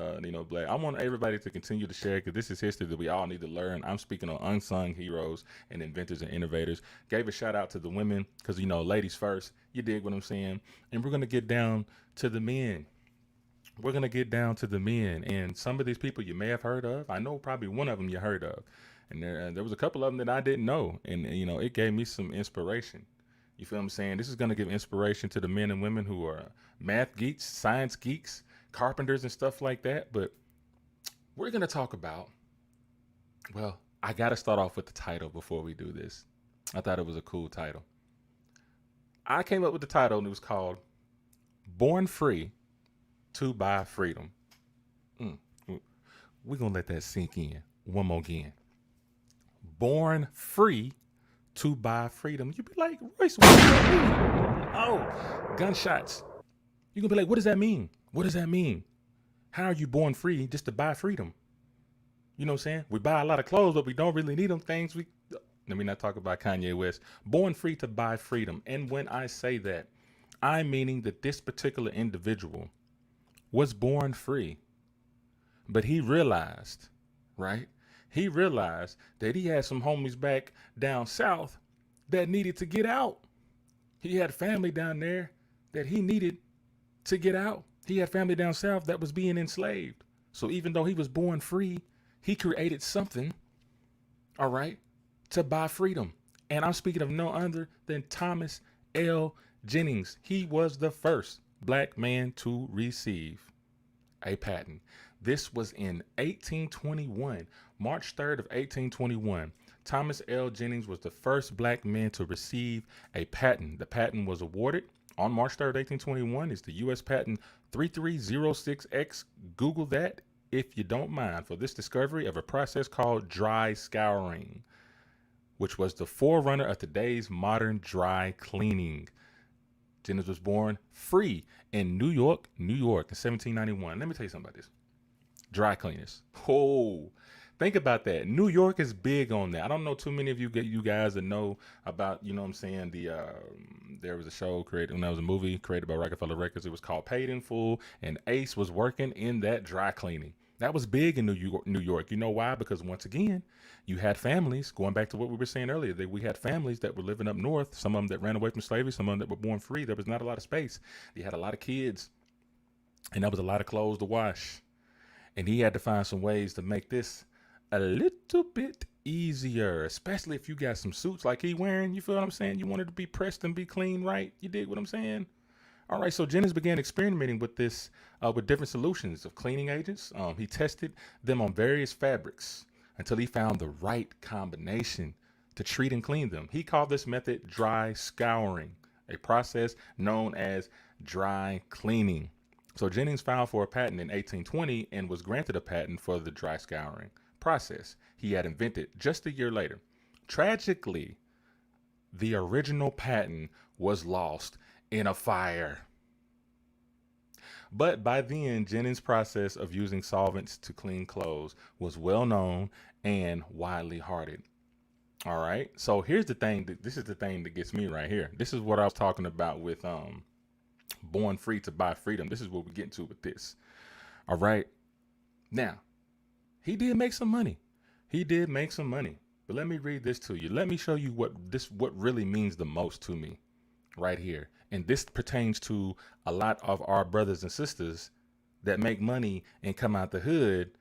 Black. I want everybody to continue to share because this is history that we all need to learn. I'm speaking on unsung heroes and inventors and innovators. Gave a shout out to the women because, ladies first. You dig what I'm saying? And we're going to get down to the men. We're going to get down to the men. And some of these people you may have heard of. I know probably one of them you heard of. And there was a couple of them that I didn't know. And, it gave me some inspiration. You feel what I'm saying? This is going to give inspiration to the men and women who are math geeks, science geeks, carpenters and stuff like that. But we're going to talk about, well, I got to start off with the title before we do this. I thought it was a cool title. I came up with the title and it was called Born Free to Buy Freedom. We're going to let that sink in one more again. Born Free to Buy Freedom. You'd be like, Royce, what does that mean? Oh, gunshots. You're going to be like, what does that mean? What does that mean? How are you born free just to buy freedom? You know what I'm saying? We buy a lot of clothes, but we don't really need them things. Let me not talk about Kanye West. Born free to buy freedom. And when I say that, I'm meaning that this particular individual was born free, but he realized, right? He realized that he had some homies back down south that needed to get out. He had family down there that he needed to get out. He had family down south that was being enslaved. So even though he was born free, he created something, all right, to buy freedom. And I'm speaking of no other than Thomas L. Jennings. He was the first black man to receive a patent. This was in 1821, March 3rd of 1821. Thomas L. Jennings was the first black man to receive a patent. The patent was awarded on March 3rd, 1821. It's the U.S. Patent 3306X. Google that if you don't mind, for this discovery of a process called dry scouring, which was the forerunner of today's modern dry cleaning. Jennings was born free in New York, in 1791. Let me tell you something about this. Dry cleaners. Oh, think about that. New York is big on that. I don't know too many of you guys that know about, you know what I'm saying, there was a show created, when there was a movie created by Rockefeller Records. It was called Paid in Full, and Ace was working in that dry cleaning. That was big in New York. You know why? Because once again, you had families, going back to what we were saying earlier, that we had families that were living up north, some of them that ran away from slavery, some of them that were born free. There was not a lot of space. You had a lot of kids, and there was a lot of clothes to wash. And he had to find some ways to make this a little bit easier, especially if you got some suits like he wearing. You feel what I'm saying? You wanted to be pressed and be clean, right? You dig what I'm saying? All right, so Jennings began experimenting with this, with different solutions of cleaning agents. He tested them on various fabrics until he found the right combination to treat and clean them. He called this method dry scouring, a process known as dry cleaning. So Jennings filed for a patent in 1820 and was granted a patent for the dry scouring process he had invented just a year later. Tragically, the original patent was lost in a fire. But by then, Jennings' process of using solvents to clean clothes was well known and widely hearted. All right. So here's the thing. This is the thing that gets me right here. This is what I was talking about with born free to buy freedom. This is what we get into with this. All right. Now, he did make some money. He did make some money. But let me read this to you. Let me show you what really means the most to me right here. And this pertains to a lot of our brothers and sisters that make money and come out the hood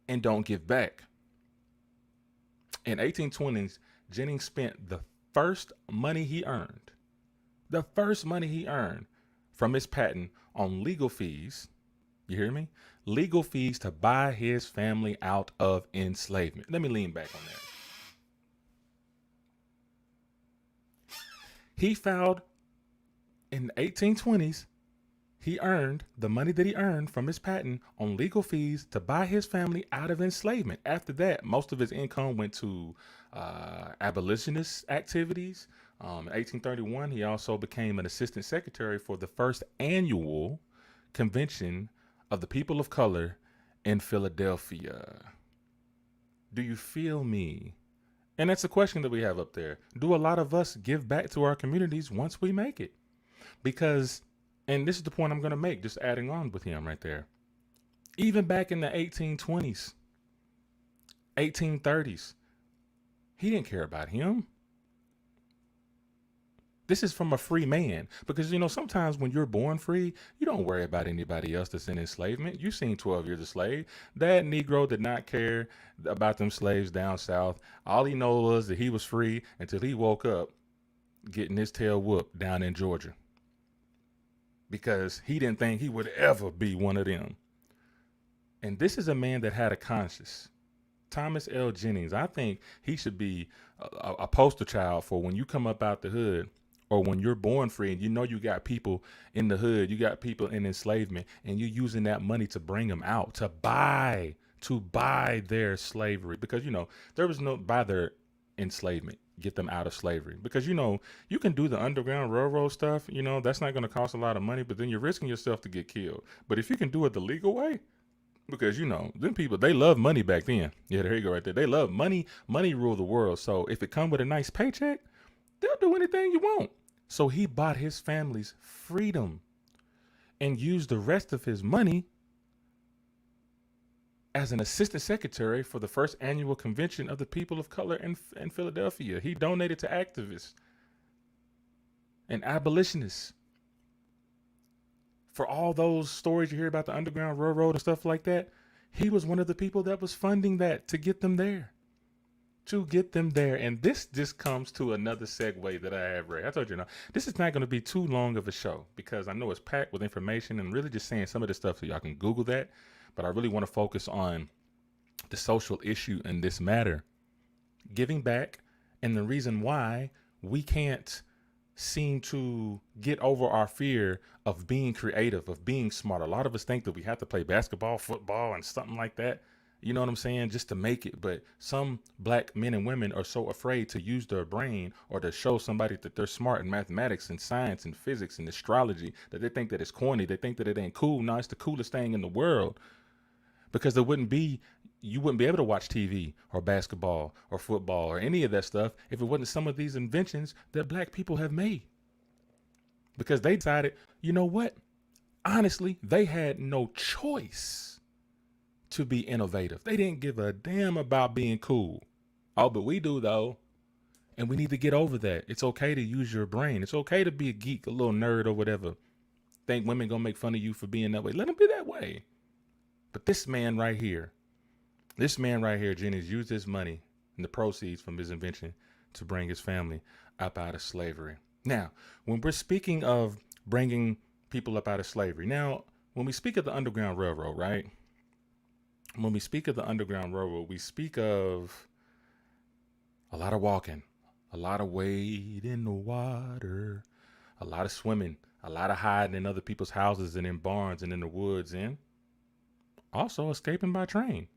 and don't give back. In 1820s, Jennings spent the first money he earned from his patent on legal fees. You hear me? Legal fees to buy his family out of enslavement. Let me lean back on that. He filed in the 1820s. He earned the money that he earned from his patent on legal fees to buy his family out of enslavement. After that, most of his income went to abolitionist activities. In 1831, he also became an assistant secretary for the first annual convention of the people of color in Philadelphia. Do you feel me? And that's a question that we have up there. Do a lot of us give back to our communities once we make it? Because, and this is the point I'm going to make, just adding on with him right there. Even back in the 1820s, 1830s, he didn't care about him. This is from a free man. Because, you know, sometimes when you're born free, you don't worry about anybody else that's in enslavement. You've seen 12 Years a Slave. That Negro did not care about them slaves down south. All he knows was that he was free until he woke up getting his tail whooped down in Georgia. Because he didn't think he would ever be one of them. And this is a man that had a conscience. Thomas L. Jennings, I think he should be a poster child for when you come up out the hood, or when you're born free and you know you got people in the hood, you got people in enslavement, and you're using that money to bring them out, to buy their slavery. Because, you know, there was no buy their enslavement, get them out of slavery. Because, you know, you can do the Underground Railroad stuff, you know, that's not going to cost a lot of money, but then you're risking yourself to get killed. But if you can do it the legal way, because, you know, them people, they love money back then. Yeah, there you go right there. They love money. Money rule the world. So if it come with a nice paycheck, they'll do anything you want. So he bought his family's freedom and used the rest of his money as an assistant secretary for the first annual convention of the people of color in Philadelphia. He donated to activists and abolitionists. For all those stories you hear about the Underground Railroad and stuff like that, he was one of the people that was funding that to get them there. And this just comes to another segue that I have read. I told you, this is not going to be too long of a show because I know it's packed with information and really just saying some of this stuff so y'all can Google that. But I really want to focus on the social issue in this matter, giving back, and the reason why we can't seem to get over our fear of being creative, of being smart. A lot of us think that we have to play basketball, football, and something like that. You know what I'm saying? Just to make it. But some black men and women are so afraid to use their brain or to show somebody that they're smart in mathematics and science and physics and astrology that they think that it's corny. They think that it ain't cool. No, it's the coolest thing in the world. Because you wouldn't be able to watch TV or basketball or football or any of that stuff if it wasn't some of these inventions that black people have made. Because they decided, you know what? Honestly, they had no choice to be innovative. They didn't give a damn about being cool. Oh, but we do though. And we need to get over that. It's okay to use your brain. It's okay to be a geek, a little nerd or whatever. Think women gonna make fun of you for being that way. Let them be that way. But this man right here, Jennings, used his money and the proceeds from his invention to bring his family up out of slavery. Now, when we're speaking of bringing people up out of slavery, now, when we speak of the Underground Railroad, right? When we speak of the Underground Railroad, we speak of a lot of walking, a lot of wade in the water, a lot of swimming, a lot of hiding in other people's houses and in barns and in the woods, and also escaping by train.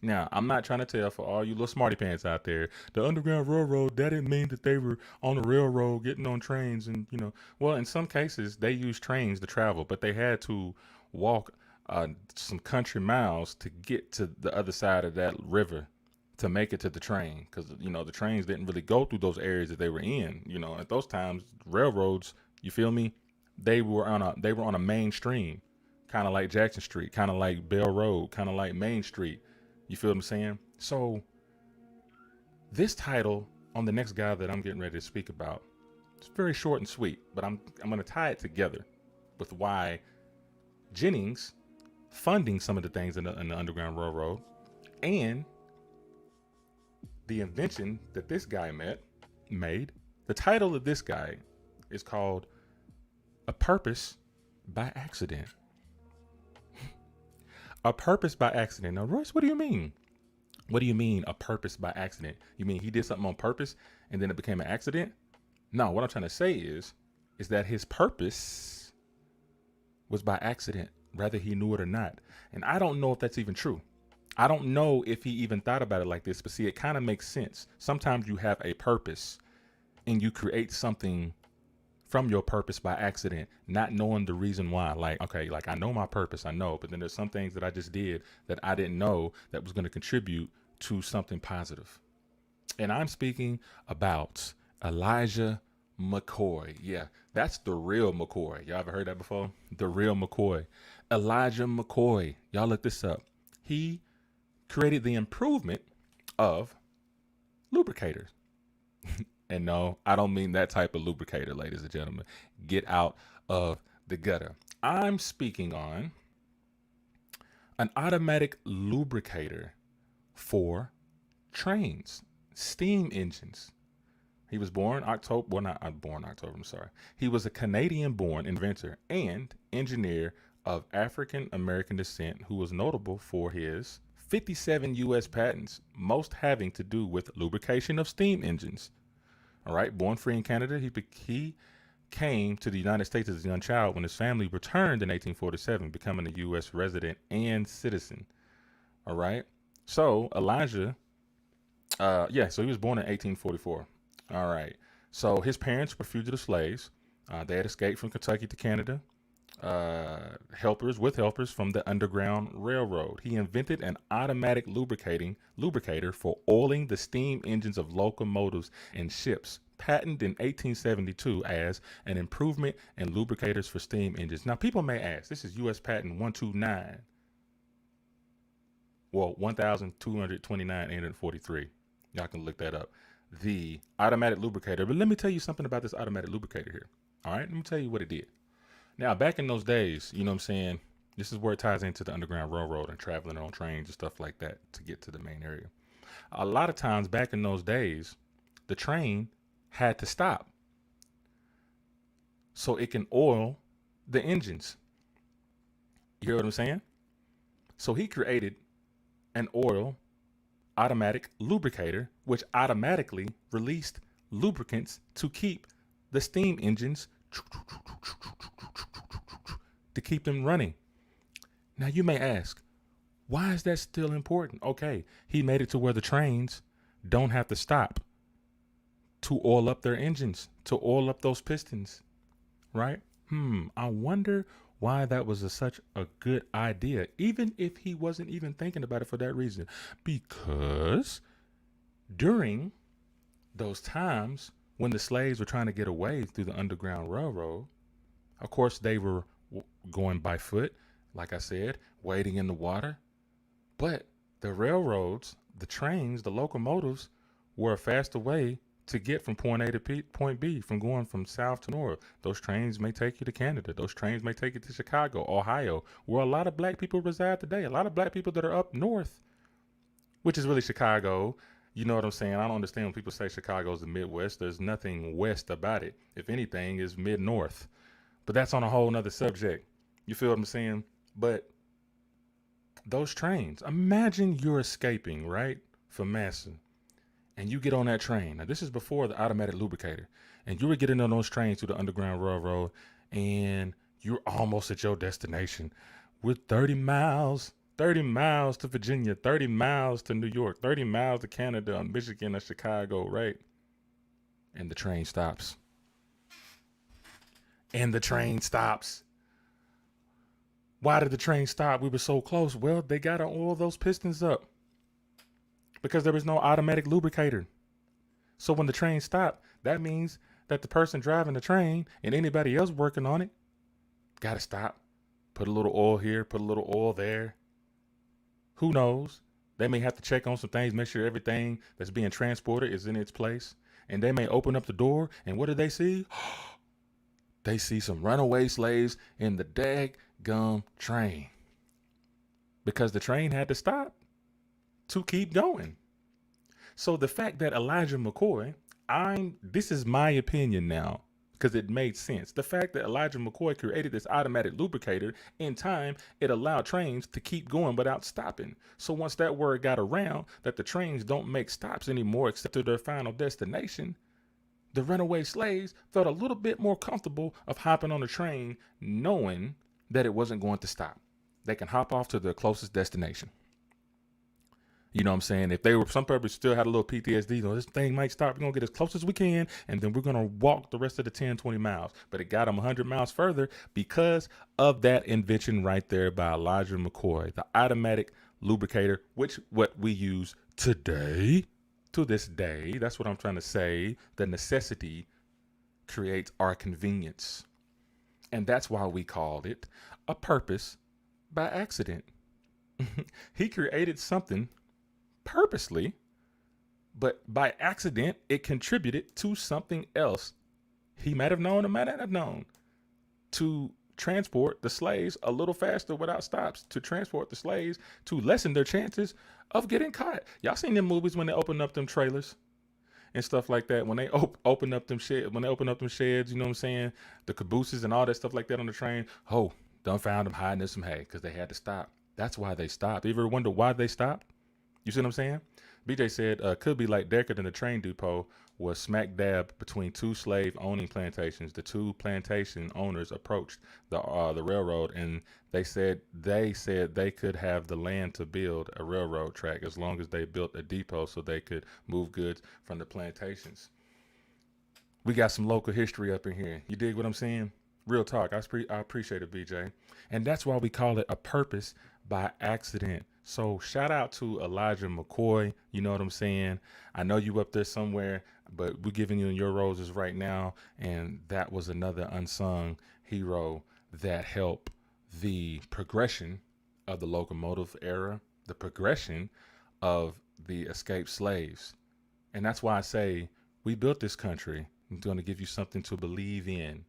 Now, I'm not trying to tell for all you little smarty pants out there, the Underground Railroad, that didn't mean that they were on the railroad getting on trains and, well, in some cases they used trains to travel, but they had to walk some country miles to get to the other side of that river to make it to the train because, the trains didn't really go through those areas that they were in. At those times, railroads, you feel me? They were on a main stream, kind of like Jackson Street, kind of like Bell Road, kind of like Main Street. You feel what I'm saying? So this title on the next guy that I'm getting ready to speak about, it's very short and sweet, but I'm going to tie it together with why Jennings funding some of the things in the Underground Railroad and the invention that this guy made. The title of this guy is called A Purpose by Accident. A purpose by accident. Now, Royce, what do you mean? What do you mean a purpose by accident? You mean he did something on purpose and then it became an accident? No, what I'm trying to say is that his purpose was by accident, whether he knew it or not. And I don't know if that's even true. I don't know if he even thought about it like this, but see, it kind of makes sense. Sometimes you have a purpose and you create something from your purpose by accident, not knowing the reason why. Like, okay, like I know my purpose, I know, but then there's some things that I just did that I didn't know that was going to contribute to something positive. And I'm speaking about Elijah McCoy. Yeah, that's the real McCoy. Y'all ever heard that before? The real McCoy. Elijah McCoy. Y'all look this up. He created the improvement of lubricators. And no, I don't mean that type of lubricator, ladies and gentlemen. Get out of the gutter. I'm speaking on an automatic lubricator for trains, steam engines. He was born October, well, not born October, I'm sorry. He was a Canadian-born inventor and engineer of African American descent who was notable for his 57 U.S. patents, most having to do with lubrication of steam engines. All right, born free in Canada, he came to the United States as a young child when his family returned in 1847, becoming a U.S. resident and citizen. All right, so Elijah, so he was born in 1844. All right, so his parents were fugitive slaves. They had escaped from Kentucky to Canada. Helpers from the Underground Railroad. He invented an automatic lubricator for oiling the steam engines of locomotives and ships, patented in 1872 as an improvement in lubricators for steam engines. Now, people may ask, this is U.S. Patent 129. Well, 1,229,843. Y'all can look that up. The automatic lubricator. But let me tell you something about this automatic lubricator here. All right, let me tell you what it did. Now, back in those days, you know what I'm saying? This is where it ties into the Underground Railroad and traveling on trains and stuff like that to get to the main area. A lot of times back in those days, the train had to stop so it can oil the engines. You hear what I'm saying? So he created an automatic lubricator, which automatically released lubricants to keep the steam engines to keep them running. Now you may ask, why is that still important? Okay, he made it to where the trains don't have to stop to oil up their engines, to oil up those pistons, right? I wonder why that was such a good idea, even if he wasn't even thinking about it for that reason. Because during those times when the slaves were trying to get away through the Underground Railroad, of course, they were going by foot, like I said, wading in the water. But the railroads, the trains, the locomotives were a faster way to get from point A to point B, from going from south to north. Those trains may take you to Canada. Those trains may take you to Chicago, Ohio, where a lot of black people reside today. A lot of black people that are up north, which is really Chicago. You know what I'm saying? I don't understand when people say Chicago's the Midwest. There's nothing west about it. If anything, it's mid-north. But that's on a whole nother subject. You feel what I'm saying? But those trains, imagine you're escaping, right, from Massa, and you get on that train. Now, this is before the automatic lubricator. And you were getting on those trains through the Underground Railroad, and you're almost at your destination with 30 miles 30 miles to Virginia, 30 miles to New York, 30 miles to Canada, Michigan, or Chicago, right? And the train stops. And the train stops. Why did the train stop? We were so close. Well, they got to oil those pistons up because there was no automatic lubricator. So when the train stopped, that means that the person driving the train and anybody else working on it got to stop. Put a little oil here, put a little oil there. Who knows? They may have to check on some things, make sure everything that's being transported is in its place. And they may open up the door, and what do they see? They see some runaway slaves in the daggum train. Because the train had to stop to keep going. So the fact that Elijah McCoy, this is my opinion now, because it made sense. The fact that Elijah McCoy created this automatic lubricator, in time, it allowed trains to keep going without stopping. So once that word got around that the trains don't make stops anymore except to their final destination, the runaway slaves felt a little bit more comfortable of hopping on the train knowing that it wasn't going to stop. They can hop off to their closest destination. You know what I'm saying? If they were, some people still had a little PTSD, this thing might stop. We're going to get as close as we can, and then we're going to walk the rest of the 10, 20 miles. But it got them 100 miles further because of that invention right there by Elijah McCoy, the automatic lubricator, which what we use today, to this day. That's what I'm trying to say. The necessity creates our convenience. And that's why we called it a purpose by accident. He created something purposely, but by accident, it contributed to something else he might have known or might not have known, to transport the slaves a little faster without stops, to transport the slaves to lessen their chances of getting caught. Y'all seen them movies when they open up them trailers and stuff like that, when they open up them sheds, you know what I'm saying, the cabooses and all that stuff like that on the train. Oh, done found them hiding in some hay because they had to stop. That's why they stopped. You ever wonder why they stopped? You see what I'm saying? BJ said, could be like Deckard and the train depot was smack dab between two slave owning plantations. The two plantation owners approached the railroad, and they said they could have the land to build a railroad track as long as they built a depot so they could move goods from the plantations. We got some local history up in here. You dig what I'm saying? Real talk. I appreciate it, BJ. And that's why we call it a purpose by accident. So shout out to Elijah McCoy. You know what I'm saying? I know you up there somewhere, but we're giving you your roses right now. And that was another unsung hero that helped the progression of the locomotive era, the progression of the escaped slaves. And that's why I say we built this country. I'm going to give you something to believe in.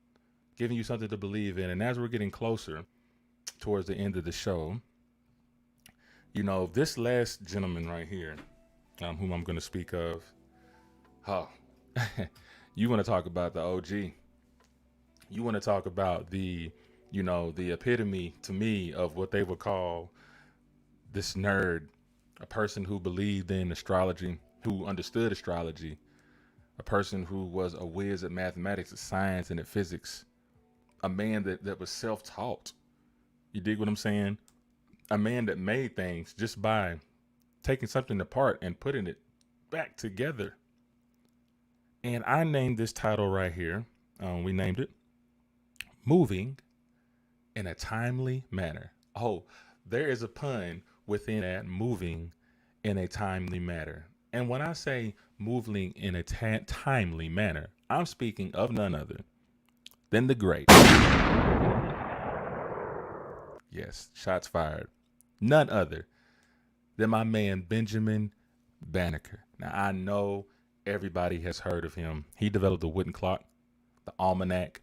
Giving you something to believe in. And as we're getting closer towards the end of the show, you know, this last gentleman right here, whom I'm going to speak of, you want to talk about the OG. You want to talk about the epitome to me of what they would call this nerd, a person who believed in astrology, who understood astrology, a person who was a whiz at mathematics, at science, and at physics, a man that was self-taught. You dig what I'm saying? A man that made things just by taking something apart and putting it back together. And I named this title right here. We named it Moving in a Timely Manner. Oh, there is a pun within that, moving in a timely manner. And when I say moving in a timely manner, I'm speaking of none other than the great. Yes, shots fired. None other than my man, Benjamin Banneker. Now, I know everybody has heard of him. He developed the wooden clock, the almanac,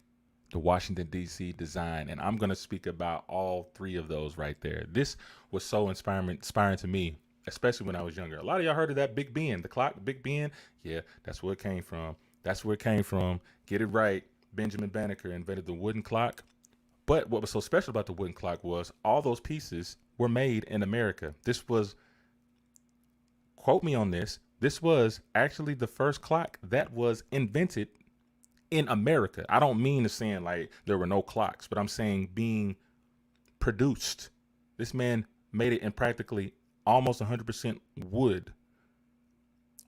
the Washington, D.C. design, and I'm going to speak about all three of those right there. This was so inspiring to me, especially when I was younger. A lot of y'all heard of that Big Ben, the clock, Big Ben. Yeah, that's where it came from. Get it right. Benjamin Banneker invented the wooden clock. But what was so special about the wooden clock was all those pieces were made in America. This was, quote me on this, this was actually the first clock that was invented in America. I don't mean to saying like there were no clocks, but I'm saying being produced. This man made it in practically almost 100% wood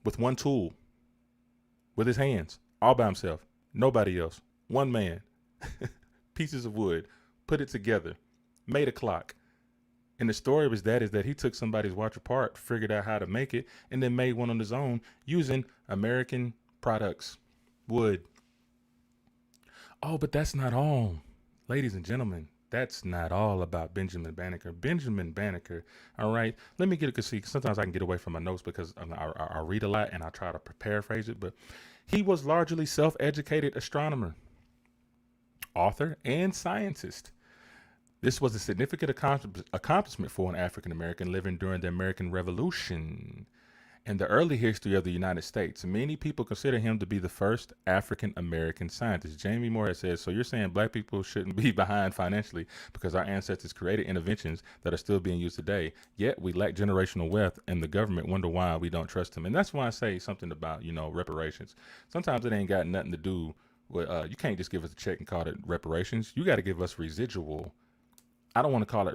with one tool, with his hands, all by himself, nobody else, one man, pieces of wood, put it together, made a clock. And the story of his dad is that he took somebody's watch apart, figured out how to make it, and then made one on his own using American products, wood. Oh, but that's not all. Ladies and gentlemen, that's not all about Benjamin Banneker. Benjamin Banneker, all right, let me get it, because sometimes I can get away from my notes because I read a lot and I try to paraphrase it, but he was largely self-educated astronomer, author, and scientist. This was a significant accomplishment for an African American living during the American Revolution and the early history of the United States. Many people consider him to be the first African American scientist. Jamie Moore says, so you're saying black people shouldn't be behind financially because our ancestors created inventions that are still being used today, yet we lack generational wealth and the government wonder why we don't trust them. And that's why I say something about, reparations. Sometimes it ain't got nothing to do with, you can't just give us a check and call it reparations. You got to give us residual. I don't want to call it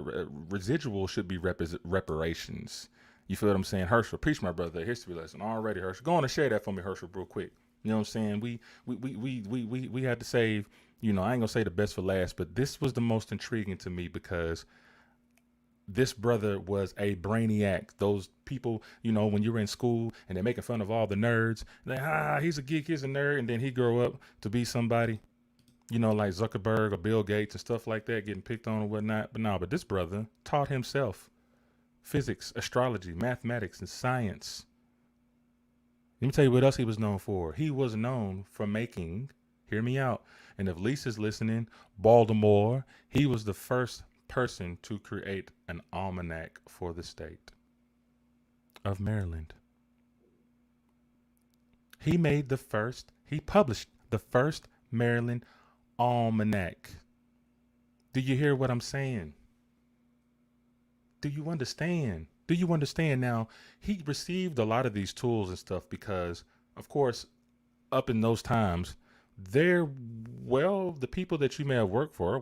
residual, should be reparations. You feel what I'm saying? Herschel, preach my brother a history lesson already. Herschel, go on and share that for me, Herschel, real quick. You know what I'm saying? We had to save, I ain't gonna say the best for last, but this was the most intriguing to me because this brother was a brainiac. Those people, when you were in school and they're making fun of all the nerds, he's a geek, he's a nerd, and then he grow up to be somebody, like Zuckerberg or Bill Gates and stuff like that, getting picked on or whatnot. But this brother taught himself physics, astrology, mathematics, and science. Let me tell you what else he was known for. He was known for making, hear me out, and if Lisa's listening, Baltimore, he was the first person to create an almanac for the state of Maryland. He published the first Maryland almanac. Do you hear what I'm saying? Do you understand? Now, he received a lot of these tools and stuff because, of course, up in those times, the people that you may have worked for,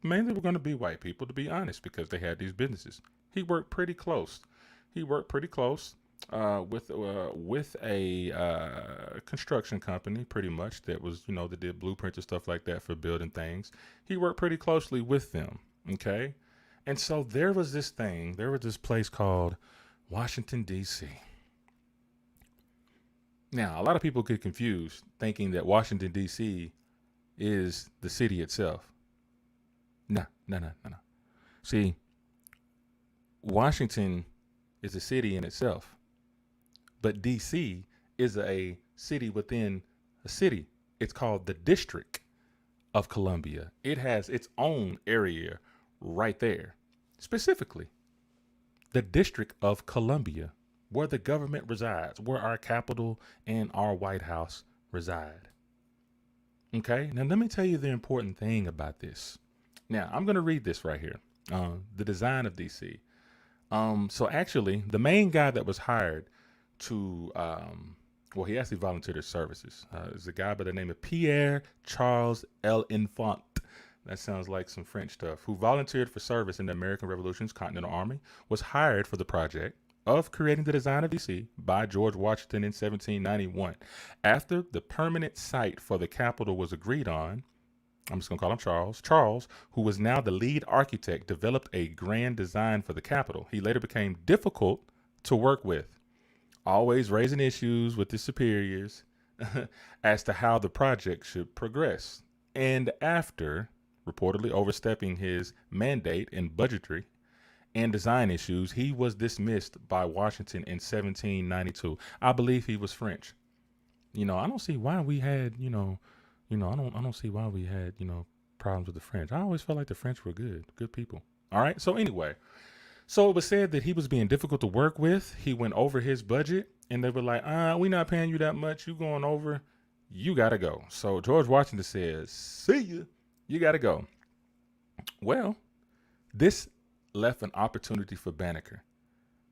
mainly were going to be white people, to be honest, because they had these businesses. He worked pretty close. With a construction company, pretty much, that was, that did blueprints and stuff like that for building things. He worked pretty closely with them, okay? And so there was this place called Washington, D.C. Now, a lot of people get confused thinking that Washington, D.C. is the city itself. No. See, Washington is a city in itself. But D.C. is a city within a city. It's called the District of Columbia. It has its own area right there. Specifically, the District of Columbia, where the government resides, where our Capitol and our White House reside. Okay, now let me tell you the important thing about this. Now, I'm going to read this right here. The design of D.C. So actually, the main guy that was hired to, he actually volunteered his services. Is a guy by the name of Pierre Charles L'Enfant. That sounds like some French stuff. Who volunteered for service in the American Revolution's Continental Army, was hired for the project of creating the design of D.C. by George Washington in 1791. After the permanent site for the Capitol was agreed on, I'm just going to call him Charles. Charles, who was now the lead architect, developed a grand design for the Capitol. He later became difficult to work with, always raising issues with his superiors as to how the project should progress. And after reportedly overstepping his mandate in budgetary and design issues, he was dismissed by Washington in 1792. I believe he was French. I don't see why we had, I don't see why we had, problems with the French. I always felt like the French were good people. All right. So anyway, so it was said that he was being difficult to work with. He went over his budget and they were like, we're not paying you that much. You going over, you got to go. So George Washington says, see ya. You got to go. Well, this left an opportunity for Banneker.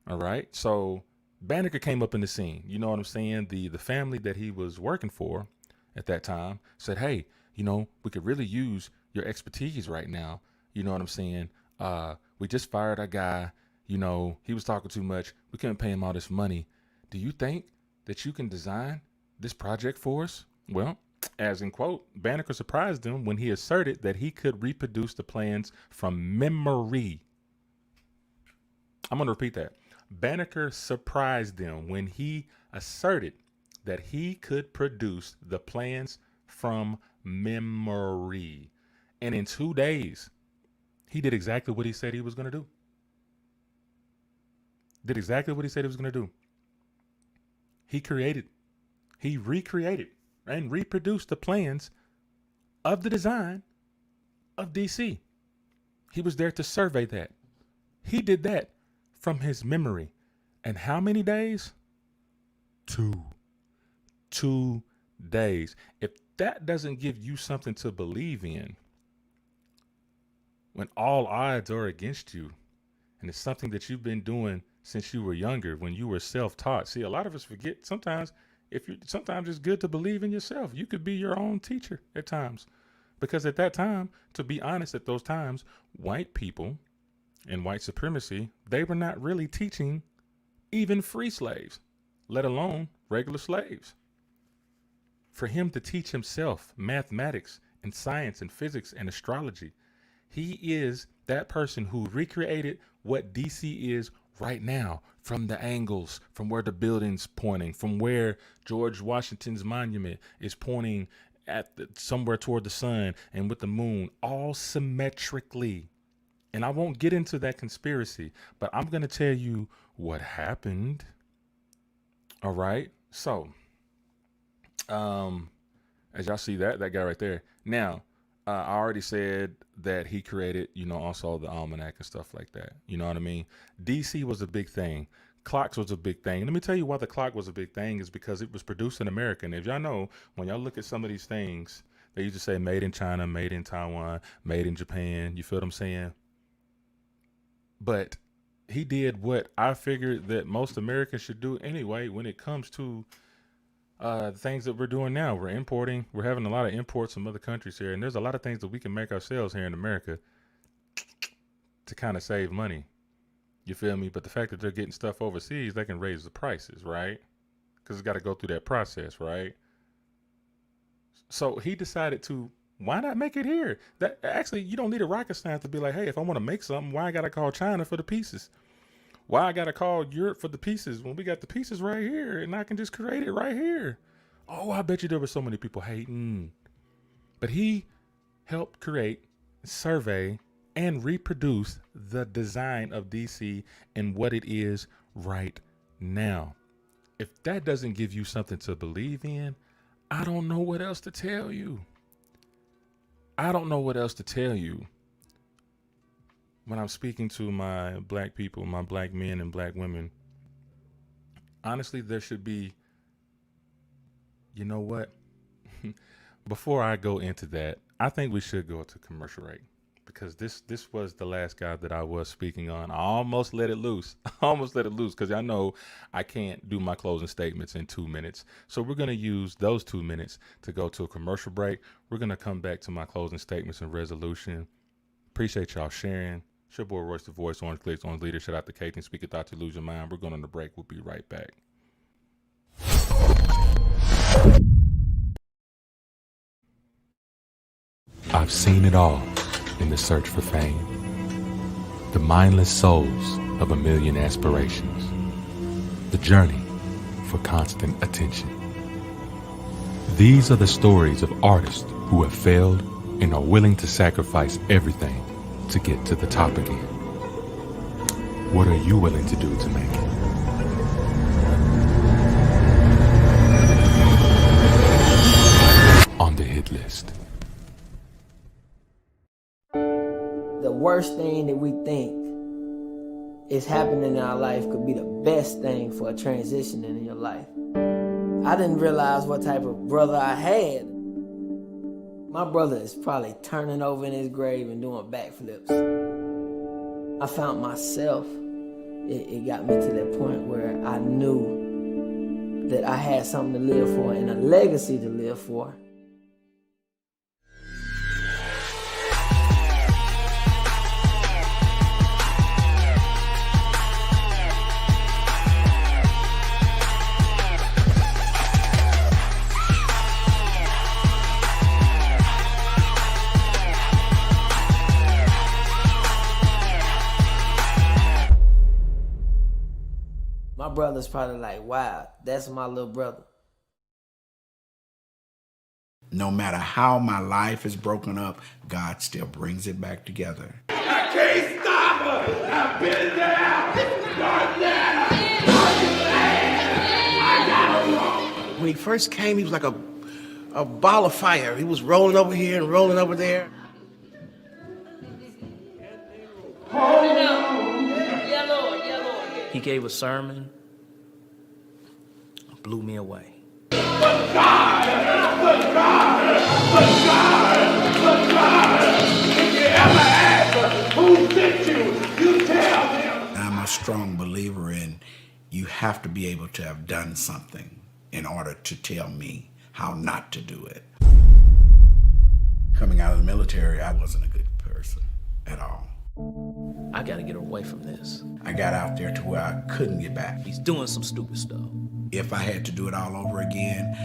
All right. So Banneker came up in the scene. You know what I'm saying? The family that he was working for at that time said, hey, we could really use your expertise right now. You know what I'm saying? We just fired our guy. You know, he was talking too much. We couldn't pay him all this money. Do you think that you can design this project for us? Well, as in quote, Banneker surprised him when he asserted that he could reproduce the plans from memory. I'm going to repeat that. Banneker surprised them when he asserted that he could produce the plans from memory. And in 2 days, he did exactly what he said he was going to do. Did exactly what he said he was going to do. He recreated and reproduced the plans of the design of DC. He was there to survey that. He did that from his memory. And how many days? 2 days. If that doesn't give you something to believe in, when all odds are against you, and it's something that you've been doing since you were younger, when you were self-taught. See, a lot of us forget sometimes sometimes it's good to believe in yourself. You could be your own teacher at times, because at that time, to be honest, at those times, white people and white supremacy, they were not really teaching even free slaves, let alone regular slaves. For him to teach himself mathematics and science and physics and astrology, he is that person who recreated what DC is right now, from the angles, from where the building's pointing, from where George Washington's monument is pointing at somewhere toward the sun and with the moon, all symmetrically. And I won't get into that conspiracy, but I'm going to tell you what happened. All right. So, as y'all see that guy right there. Now, I already said that he created, also the almanac and stuff like that. You know what I mean? DC was a big thing. Clocks was a big thing. Let me tell you why the clock was a big thing is because it was produced in America. And if y'all know, when y'all look at some of these things, they used to say made in China, made in Taiwan, made in Japan. You feel what I'm saying? But he did what I figured that most Americans should do anyway when it comes to the things that we're doing now. We're importing. We're having a lot of imports from other countries here. And there's a lot of things that we can make ourselves here in America to kind of save money. You feel me? But the fact that they're getting stuff overseas, they can raise the prices, right? Because it's got to go through that process, right? So he decided to, why not make it here? That actually, you don't need a rocket science to be like, hey, if I want to make something, why I got to call China for the pieces? Why I got to call Europe for the pieces when we got the pieces right here and I can just create it right here? Oh, I bet you there were so many people hating. But he helped create, survey, and reproduce the design of DC and what it is right now. If that doesn't give you something to believe in, I don't know what else to tell you. I don't know what else to tell you. When I'm speaking to my black people, my black men and black women, honestly, there should be, you know what? Before I go into that, I think we should go to commercial break, because this was the last guy that I was speaking on. I almost let it loose. Because I know I can't do my closing statements in 2 minutes. So we're going to use those 2 minutes to go to a commercial break. We're going to come back to my closing statements and resolution. Appreciate y'all sharing. It's your boy Royce the Voice, Orange Clicks, Orange Leader. Shout out to Kate and Speak It Thought to Lose Your Mind. We're going on the break. We'll be right back. I've seen it all in the search for fame. The mindless souls of a million aspirations. The journey for constant attention. These are the stories of artists who have failed and are willing to sacrifice everything to get to the top again. What are you willing to do to make it? On the hit list.
The worst thing that we think is happening in our life could be the best thing for a transition in your life. I didn't realize what type of brother I had. My brother is probably turning over in his grave and doing backflips. I found myself. It got me to that point where I knew that I had something to live for and a legacy to live for. brother's probably like, wow, that's my little brother.
No matter how my life is broken up, God still brings it back together.
I can't stop her. I've been there.
When he first came, he was like a ball of fire. He was rolling over here and rolling over there.
He gave a sermon, blew me away.
I'm a strong believer in you have to be able to have done something in order to tell me how not to do it. Coming out of the military, I wasn't a good person at all.
I gotta get away from this.
I got out there to where I couldn't get back.
He's doing some stupid stuff.
If I had to do it all over again,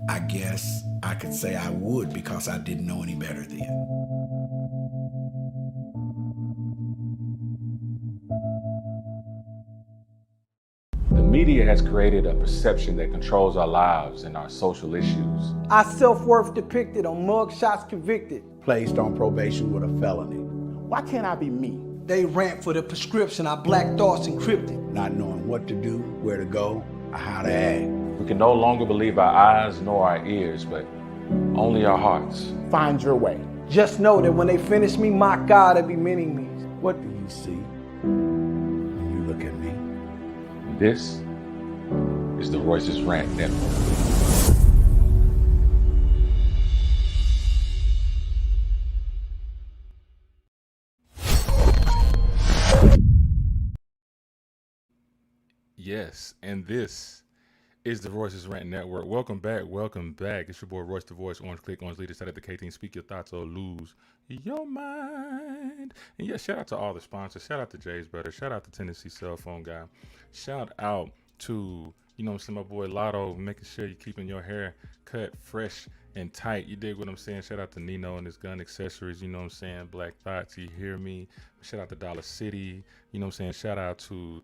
I guess I could say I would because I didn't know any better then.
The media has created a perception that controls our lives and our social issues.
Our self-worth depicted on mugshots convicted.
Placed on probation with a felony.
Why can't I be me?
They rant for the prescription, our black thoughts encrypted.
Not knowing what to do, where to go, or how to act.
We can no longer believe our eyes nor our ears, but only our hearts.
Find your way.
Just know that when they finish me, my God, it be many me's.
What do you see when you look at me?
This is the Royce's Rant Network. Yes, and this is the Royce's Rant Network. Welcome back. It's your boy Royce the Voice, Orange Click, Orange Leader, shout out to K-Team, speak your thoughts or lose your mind. And yeah, shout out to all the sponsors. Shout out to Jay's Brother. Shout out to Tennessee Cell Phone Guy. Shout out to, my boy Lotto, making sure you're keeping your hair cut fresh and tight. You dig what I'm saying? Shout out to Nino and his gun accessories, Black Thoughts, you hear me? Shout out to Dollar City, Shout out to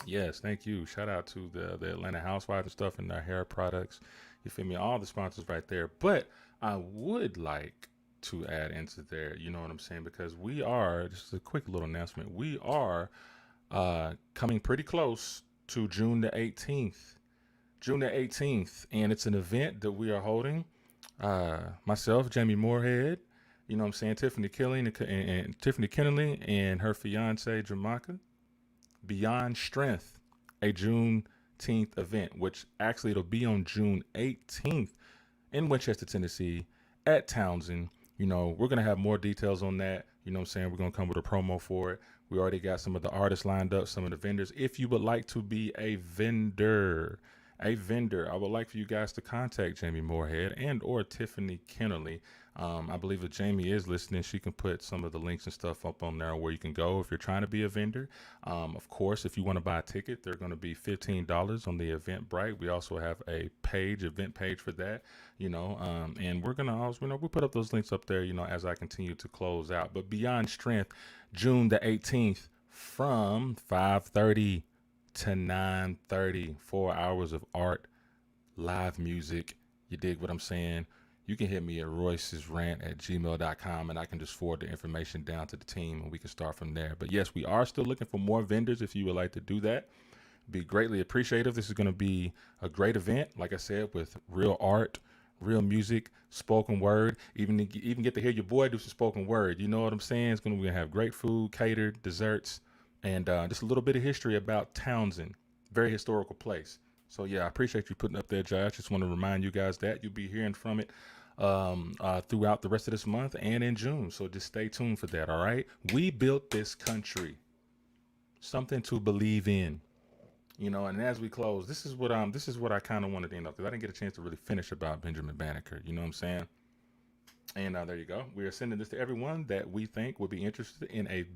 yes, thank you. Shout out to the Atlanta Housewives and stuff and their hair products. You feel me? All the sponsors right there. But I would like to add into there, you know what I'm saying? Because we are, just a quick little announcement, we are coming pretty close to June the 18th. June the 18th. And it's an event that we are holding. Myself, Jamie Moorhead, Tiffany Killing and Tiffany Kennelly and her fiance, Jamaica. Beyond Strength, a Juneteenth event, which actually it'll be on June 18th in Winchester, Tennessee at Townsend. We're going to have more details on that. We're going to come with a promo for it. We already got some of the artists lined up, some of the vendors. If you would like to be a vendor, I would like for you guys to contact Jamie Moorhead and or Tiffany Kennelly. I believe if Jamie is listening, she can put some of the links and stuff up on there where you can go if you're trying to be a vendor. Of course, if you want to buy a ticket, they're going to be $15 on the Eventbrite. We also have a event page for that, and we're going to also, we put up those links up there, as I continue to close out. But Beyond Strength, June the 18th from 5:30 to 9:30, 4 hours of art, live music. You dig what I'm saying? You can hit me at roycesrant@gmail.com and I can just forward the information down to the team and we can start from there. But yes, we are still looking for more vendors if you would like to do that. Be greatly appreciative. This is going to be a great event, like I said, with real art, real music, spoken word, even get to hear your boy do some spoken word. You know what I'm saying? We're going to have great food, catered, desserts, and just a little bit of history about Townsend. Very historical place. So yeah, I appreciate you putting up there, Josh. Just want to remind you guys that you'll be hearing from it throughout the rest of this month and in June. So just stay tuned for that. All right. We built this country. Something to believe in. And as we close, this is what I kind of wanted to end up, because I didn't get a chance to really finish about Benjamin Banneker. You know what I'm saying? And there you go. We are sending this to everyone that we think would be interested in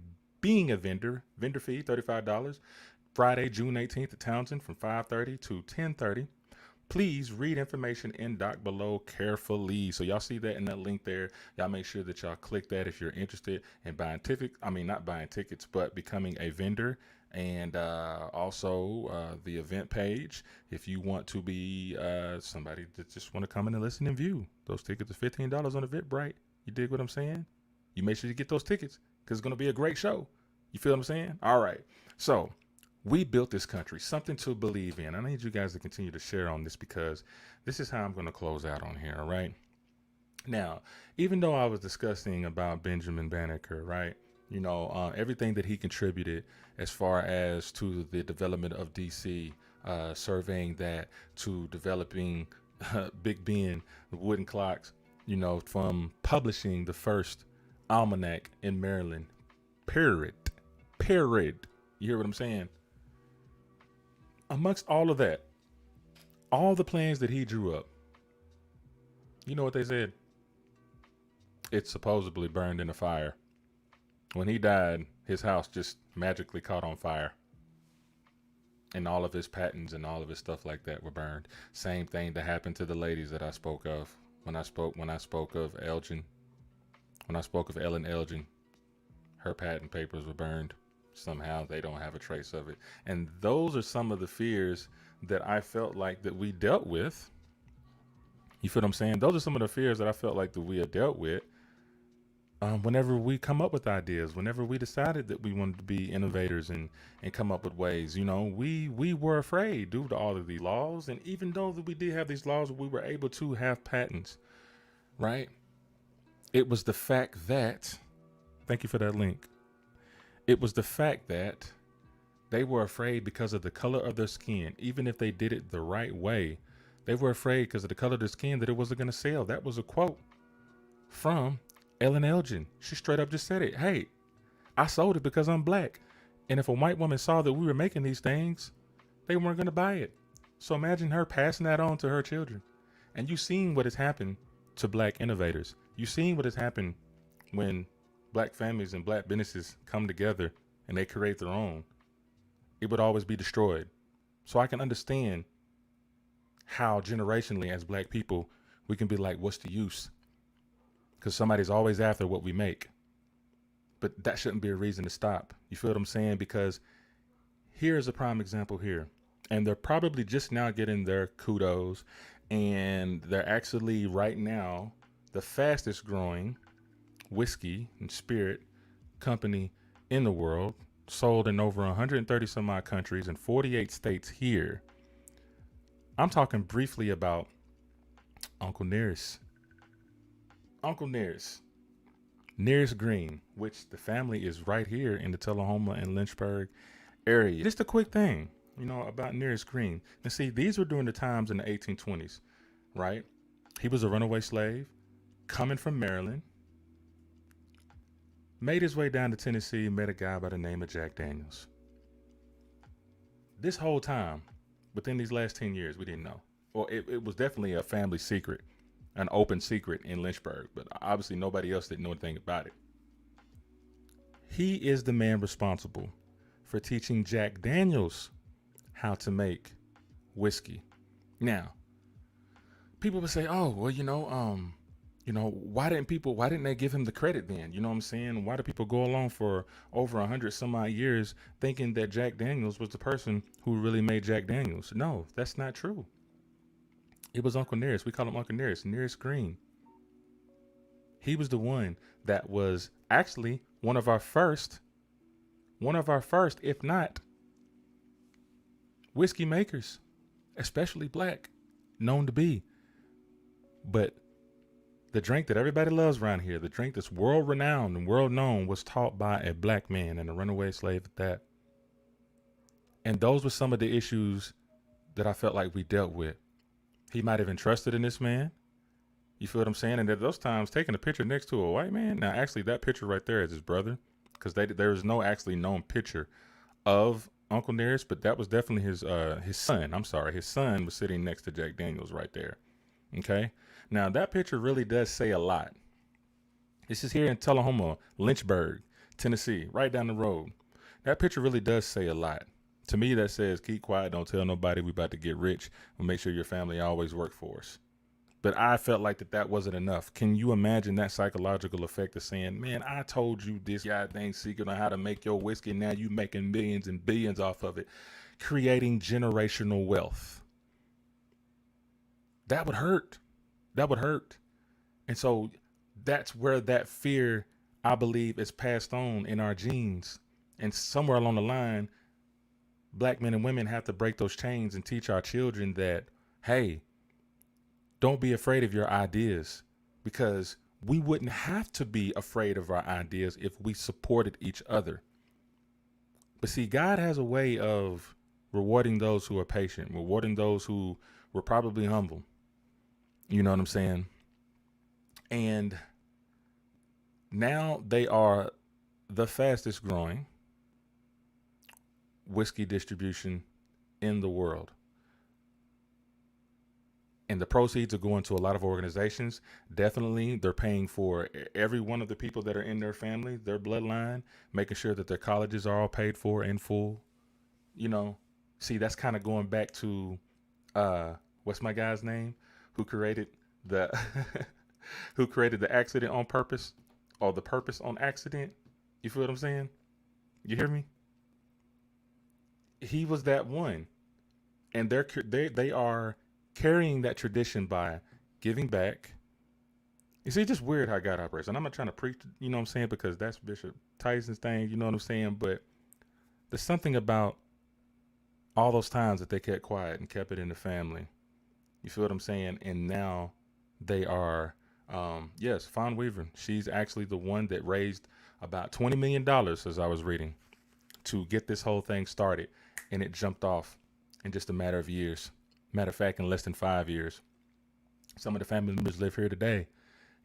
being a vendor. Vendor fee, $35. Friday, June 18th at Townsend from 5:30 to 10:30. please read information in doc below carefully. So y'all see that in that link there. Y'all make sure that y'all click that if you're interested in not buying tickets, but becoming a vendor. And also the event page, if you want to be somebody that just want to come in and listen and view. Those tickets are $15 on Eventbrite. You dig what I'm saying? You make sure you get those tickets because it's going to be a great show. You feel what I'm saying? All right. So we built this country, something to believe in. I need you guys to continue to share on this because this is how I'm going to close out on here. All right. Now, even though I was discussing about Benjamin Banneker, right? You know, everything that he contributed as far as to the development of DC, surveying that, to developing Big Ben, the wooden clocks, you know, from publishing the first almanac in Maryland, period. You hear what I'm saying? Amongst all of that, all the plans that he drew up, you know what they said? It supposedly burned in a fire. When he died, his house just magically caught on fire. And all of his patents and all of his stuff like that were burned. Same thing that happened to the ladies that I spoke of when I spoke of Elgin. When I spoke of Ellen Elgin, her patent papers were burned. Somehow they don't have a trace of it. And those are some of the fears that I felt like that we dealt with. You feel what I'm saying? Those are some of the fears that I felt like that we have dealt with. Whenever we come up with ideas, whenever we decided that we wanted to be innovators and come up with ways, you know, we were afraid due to all of these laws. And even though that we did have these laws, we were able to have patents, right? It was the fact that, thank you for that link. It was the fact that they were afraid because of the color of their skin. Even if they did it the right way, they were afraid because of the color of their skin that it wasn't going to sell. That was a quote from Ellen Elgin. She straight up just said it. Hey, I sold it because I'm black. And if a white woman saw that we were making these things, they weren't going to buy it. So imagine her passing that on to her children. And you've seen what has happened to black innovators. You've seen what has happened when black families and black businesses come together and they create their own. It would always be destroyed. So I can understand how generationally as black people, we can be like, what's the use? Because somebody's always after what we make. But that shouldn't be a reason to stop. You feel what I'm saying? Because here's a prime example here. And they're probably just now getting their kudos. And they're actually right now the fastest growing whiskey and spirit company in the world, sold in over 130 some odd countries and 48 states here. I'm talking briefly about Uncle Nearest. Uncle Nearest. Nearest Green, which the family is right here in the Tullahoma and Lynchburg area. Just a quick thing, you know, about Nearest Green. And see, these were during the times in the 1820s, right? He was a runaway slave coming from Maryland. Made his way down to Tennessee, met a guy by the name of Jack Daniels. This whole time, within these last 10 years, we didn't know. Or it was definitely a family secret, an open secret in Lynchburg, but obviously nobody else didn't know anything about it. He is the man responsible for teaching Jack Daniels how to make whiskey. Now, people would say, oh, well, why didn't they give him the credit then? You know what I'm saying? Why do people go along for over 100 some odd years thinking that Jack Daniels was the person who really made Jack Daniels? No, that's not true. It was Uncle Nearest. We call him Uncle Nearest, Nearest Green. He was the one that was actually one of our first, if not whiskey makers, especially black, known to be. But the drink that everybody loves around here, the drink that's world renowned and world known, was taught by a black man and a runaway slave at that. And those were some of the issues that I felt like we dealt with. He might have entrusted in this man. You feel what I'm saying? And at those times, taking a picture next to a white man. Now, actually, that picture right there is his brother, because there is no actually known picture of Uncle Nearest, but that was definitely his son. I'm sorry, his son was sitting next to Jack Daniels right there. Okay. Now, that picture really does say a lot. This is here in Tullahoma, Lynchburg, Tennessee, right down the road. That picture really does say a lot To me, that says keep quiet, don't tell nobody we about to get rich, and make sure your family always work for us. But I felt like that wasn't enough. Can you imagine that psychological effect of saying, man, I told you this goddamn secret on how to make your whiskey. Now you making millions and billions off of it, creating generational wealth. That would hurt. That would hurt. And so that's where that fear, I believe, is passed on in our genes. And somewhere along the line, black men and women have to break those chains and teach our children that, hey, don't be afraid of your ideas, because we wouldn't have to be afraid of our ideas if we supported each other. But see, God has a way of rewarding those who are patient, rewarding those who were probably humble. You know what I'm saying? And now they are the fastest growing whiskey distribution in the world. And the proceeds are going to a lot of organizations. Definitely, they're paying for every one of the people that are in their family, their bloodline, making sure that their colleges are all paid for in full. You know, see, that's kind of going back to, what's my guy's name? Who created the, who created the accident on purpose, or the purpose on accident? You feel what I'm saying? You hear me? He was that one. And they are carrying that tradition by giving back. You see, it's just weird how God operates. And I'm not trying to preach, you know what I'm saying, because that's Bishop Tyson's thing, you know what I'm saying? But there's something about all those times that they kept quiet and kept it in the family. You feel what I'm saying? And now they are, yes, Fawn Weaver. She's actually the one that raised about $20 million, as I was reading, to get this whole thing started. And it jumped off in just a matter of years. Matter of fact, in less than 5 years. Some of the family members live here today.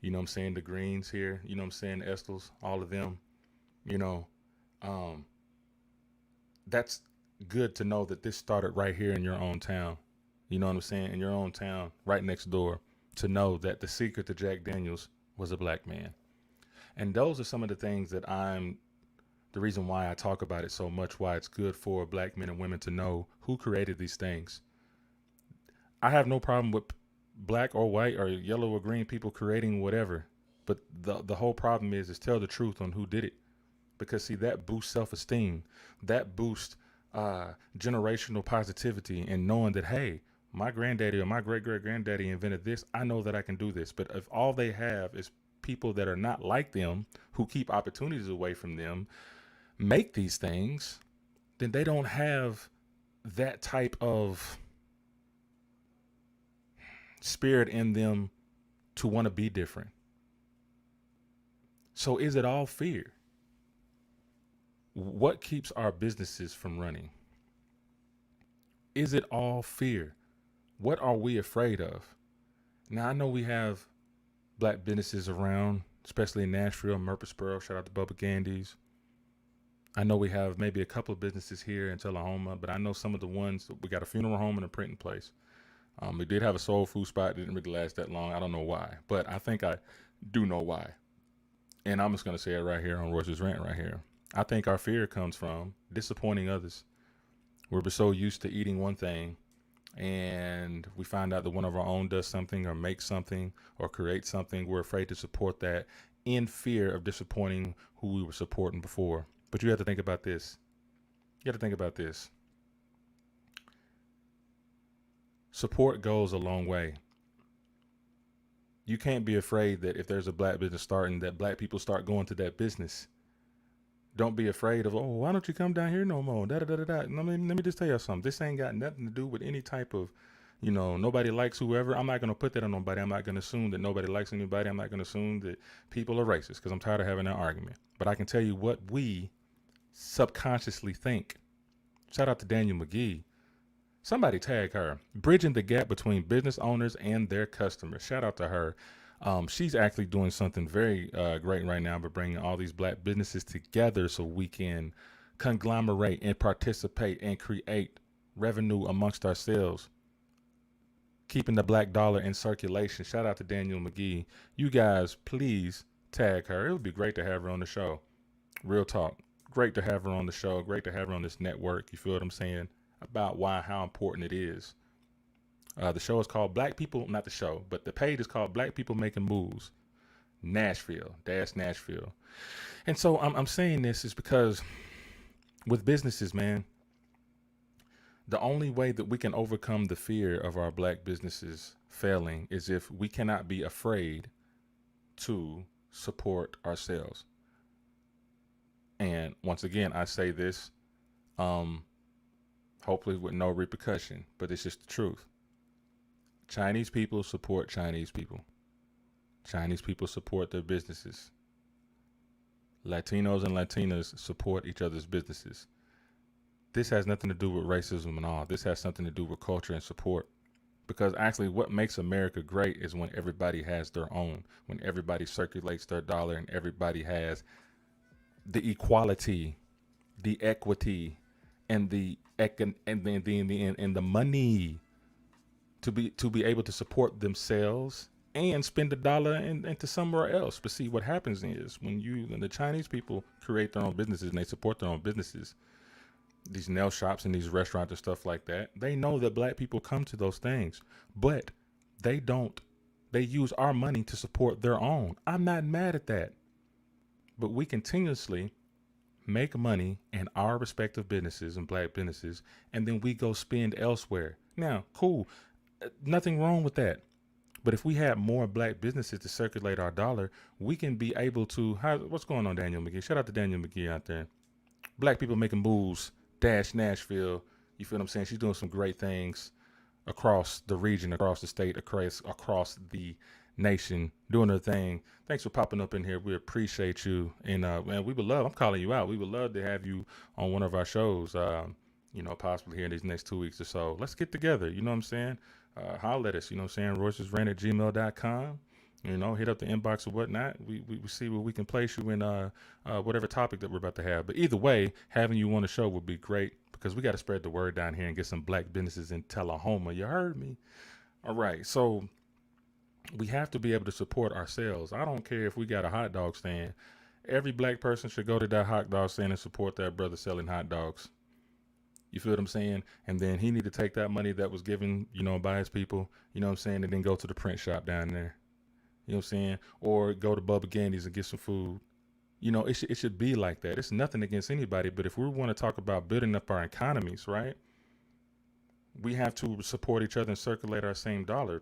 You know what I'm saying? The Greens here, you know what I'm saying? The Estels, all of them, you know. That's good to know that this started right here in your own town. You know what I'm saying? In your own town, right next door, to know that the secret to Jack Daniels was a black man. And those are some of the things that the reason why I talk about it so much, why it's good for black men and women to know who created these things. I have no problem with black or white or yellow or green people creating whatever. But the whole problem is tell the truth on who did it. Because, see, that boosts self-esteem. That boosts generational positivity and knowing that, hey, my granddaddy or my great-great-granddaddy invented this. I know that I can do this. But if all they have is people that are not like them, who keep opportunities away from them, make these things, then they don't have that type of spirit in them to want to be different. So is it all fear? What keeps our businesses from running? Is it all fear? What are we afraid of? Now, I know we have black businesses around, especially in Nashville, Murfreesboro. Shout out to Bubba Gandy's. I know we have maybe a couple of businesses here in Tullahoma, but I know some of the ones, we got a funeral home and a printing place. We did have a soul food spot. Didn't really last that long. I don't know why, but I think I do know why. And I'm just going to say it right here on Royce's Rant right here. I think our fear comes from disappointing others. We're so used to eating one thing, and we find out that one of our own does something or makes something or creates something. We're afraid to support that in fear of disappointing who we were supporting before. But you have to think about this. You have to think about this. Support goes a long way. You can't be afraid that if there's a black business starting, that black people start going to that business. Don't be afraid of, oh, why don't you come down here no more? Let me just tell you something. This ain't got nothing to do with any type of, nobody likes whoever. I'm not going to put that on nobody. I'm not going to assume that nobody likes anybody. I'm not going to assume that people are racist, because I'm tired of having that argument. But I can tell you what we subconsciously think. Shout out to Daniel McGee. Somebody tag her. Bridging the gap between business owners and their customers. Shout out to her. She's actually doing something very great right now by bringing all these black businesses together so we can conglomerate and participate and create revenue amongst ourselves, keeping the black dollar in circulation. Shout out to Daniel McGee. You guys, please tag her. It would be great to have her on the show. Real talk. great to have her on the show. Great to have her on this network. You feel what I'm saying? About how important it is. The show is called Black People, not the show, but the page is called Black People Making Moves, Nashville. And so I'm saying this is because with businesses, man, the only way that we can overcome the fear of our black businesses failing is if we cannot be afraid to support ourselves. And once again, I say this, hopefully with no repercussion, but it's just the truth. Chinese people support Chinese people. Chinese people support their businesses. Latinos and Latinas support each other's businesses. This has nothing to do with racism and all. This has something to do with culture and support. Because actually what makes America great is when everybody has their own, when everybody circulates their dollar and everybody has the equality, the equity, and the money to be able to support themselves and spend a dollar into somewhere else. But see, what happens is when the Chinese people create their own businesses and they support their own businesses, these nail shops and these restaurants and stuff like that, they know that black people come to those things, but they use our money to support their own. I'm not mad at that. But we continuously make money in our respective businesses and black businesses, and then we go spend elsewhere. Now, cool. Nothing wrong with that. But if we had more black businesses to circulate our dollar, we can be able to, what's going on, Daniel McGee? Shout out to Daniel McGee out there. Black People Making Moves, Nashville. You feel what I'm saying? She's doing some great things across the region, across the state, across the nation, doing her thing. Thanks for popping up in here. We appreciate you. And man, I'm calling you out. We would love to have you on one of our shows, possibly here in these next 2 weeks or so. Let's get together. You know what I'm saying? Holler at us. You know what I'm saying? roycesrant@gmail.com. Hit up the inbox or whatnot. We see where we can place you in whatever topic that we're about to have. But either way, having you on the show would be great because we got to spread the word down here and get some black businesses in Tullahoma. You heard me? All right. So we have to be able to support ourselves. I don't care if we got a hot dog stand. Every black person should go to that hot dog stand and support that brother selling hot dogs. You feel what I'm saying? And then he need to take that money that was given, by his people, you know what I'm saying, and then go to the print shop down there. You know what I'm saying? Or go to Bubba Gandy's and get some food. It should be like that. It's nothing against anybody, but if we want to talk about building up our economies, right? We have to support each other and circulate our same dollar.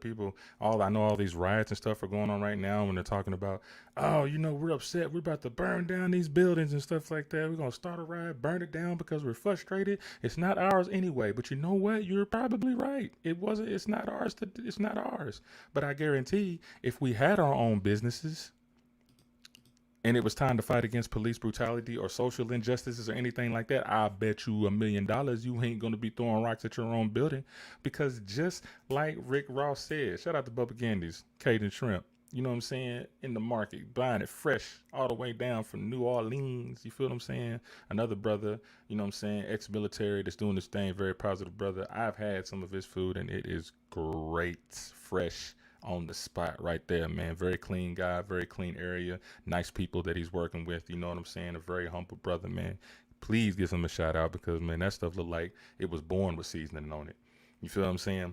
I know all these riots and stuff are going on right now when they're talking about, we're upset. We're about to burn down these buildings and stuff like that. We're going to start a riot, burn it down because we're frustrated. It's not ours anyway. But you know what? You're probably right. It's not ours. It's not ours. But I guarantee if we had our own businesses, and it was time to fight against police brutality or social injustices or anything like that, I bet you $1 million you ain't going to be throwing rocks at your own building. Because just like Rick Ross said, shout out to Bubba Gandy's, Cajun Shrimp, you know what I'm saying, in the market, buying it fresh all the way down from New Orleans. You feel what I'm saying? Another brother, you know what I'm saying, ex-military that's doing this thing, very positive brother. I've had some of his food and it is great, fresh, on the spot right there, man. Very clean guy, very clean area, nice people that he's working with. You know what I'm saying? A very humble brother, man. Please give him a shout out because, man, that stuff looked like it was born with seasoning on it. You feel what I'm saying?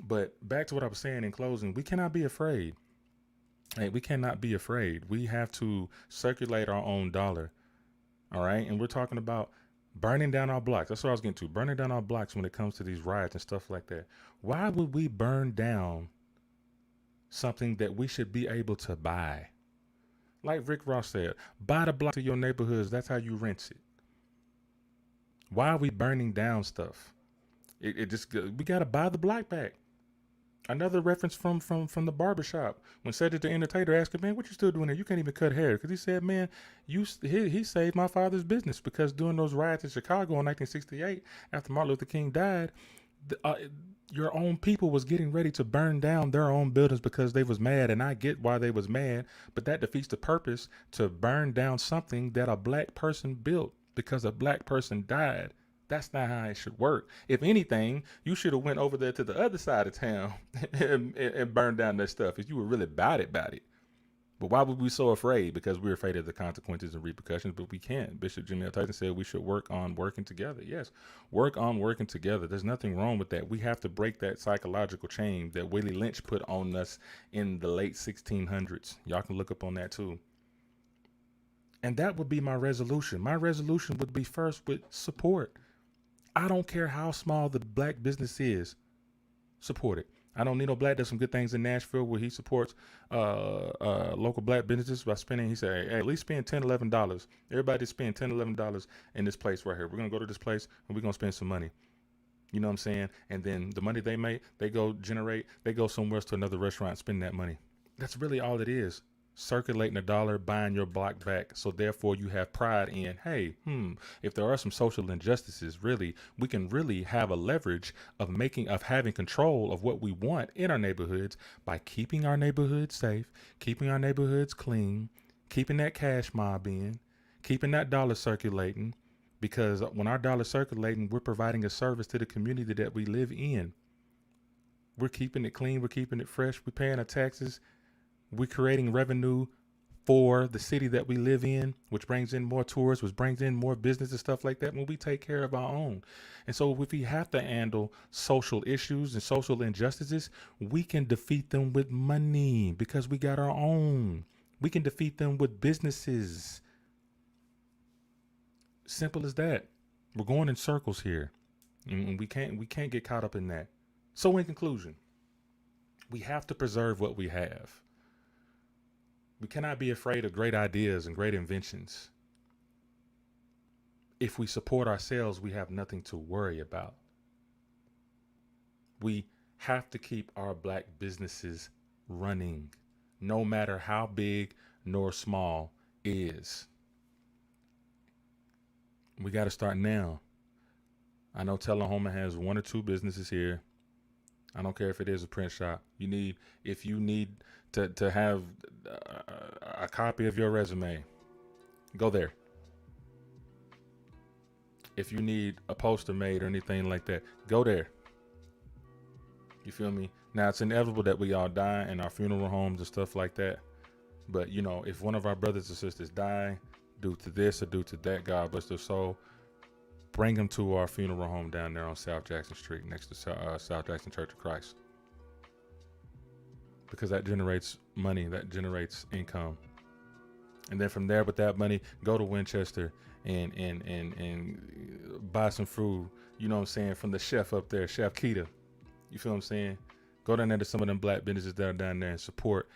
But back to what I was saying in closing, we cannot be afraid. Hey, we cannot be afraid. We have to circulate our own dollar. All right. And we're talking about burning down our blocks. That's what I was getting to. Burning down our blocks when it comes to these riots and stuff like that. Why would we burn down something that we should be able to buy? Like Rick Ross said, buy the block to your neighborhoods. That's how you rent it. Why are we burning down stuff? We got to buy the block back. Another reference from the barbershop when Cedric the Entertainer asked him, man, what you still doing there? You can't even cut hair. Because he said, man, he saved my father's business because during those riots in Chicago in 1968, after Martin Luther King died, your own people was getting ready to burn down their own buildings because they was mad. And I get why they was mad, but that defeats the purpose to burn down something that a black person built because a black person died. That's not how it should work. If anything, you should have went over there to the other side of town and burned down that stuff if you were really about it. But But why would we be so afraid? Because we're afraid of the consequences and repercussions, but we can't. Bishop Jimmy L. Tyson said we should work on working together. Yes, work on working together. There's nothing wrong with that. We have to break that psychological chain that Willie Lynch put on us in the late 1600s. Y'all can look up on that too. And that would be my resolution. My resolution would be first with support. I don't care how small the black business is. Support it. I don't need no black. There's some good things in Nashville where he supports local black businesses by spending. He said, hey, at least spend $10, $11. Everybody spend $10, $11 in this place right here. We're going to go to this place and we're going to spend some money. You know what I'm saying? And then the money they make, they go somewhere else to another restaurant and spend that money. That's really all it is. Circulating a dollar, buying your block back. So therefore you have pride in, hey, if there are some social injustices, really, we can really have a leverage of having control of what we want in our neighborhoods by keeping our neighborhoods safe, keeping our neighborhoods clean, keeping that cash mob in, keeping that dollar circulating. Because when our dollar circulating, we're providing a service to the community that we live in. We're keeping it clean. We're keeping it fresh. We're paying our taxes. We're creating revenue for the city that we live in, which brings in more tourists, which brings in more business and stuff like that when we take care of our own. And so if we have to handle social issues and social injustices, we can defeat them with money because we got our own. We can defeat them with businesses. Simple as that. We're going in circles here, and we can't get caught up in that. So in conclusion, we have to preserve what we have. We cannot be afraid of great ideas and great inventions. If we support ourselves, we have nothing to worry about. We have to keep our black businesses running, no matter how big nor small is. We got to start now. I know Tullahoma has 1 or 2 businesses here. I don't care if it is a print shop. If you need to have a copy of your resume, go there. If you need a poster made or anything like that, go there. You feel me? Now, it's inevitable that we all die in our funeral homes and stuff like that. But, if one of our brothers or sisters die due to this or due to that, God bless their soul, bring them to our funeral home down there on South Jackson Street next to South Jackson Church of Christ. Because that generates money, that generates income. And then from there, with that money, go to Winchester and buy some food, from the chef up there, Chef Keita. You feel what I'm saying? Go down there to some of them black businesses that are down there and support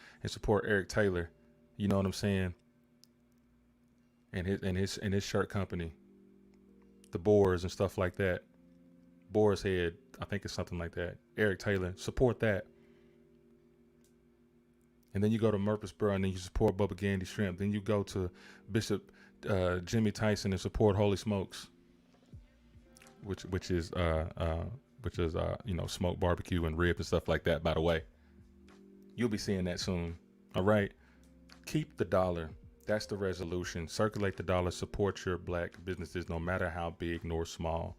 Eric Taylor. You know what I'm saying? And his shirt company. The Boars and stuff like that. Boar's Head, I think it's something like that. Eric Taylor, support that. And then you go to Murfreesboro and then you support Bubba Gandy Shrimp. Then you go to Bishop Jimmy Tyson and support Holy Smokes, which is smoked barbecue and ribs and stuff like that. By the way, you'll be seeing that soon. All right, keep the dollar. That's the resolution. Circulate the dollar. Support your black businesses, no matter how big nor small.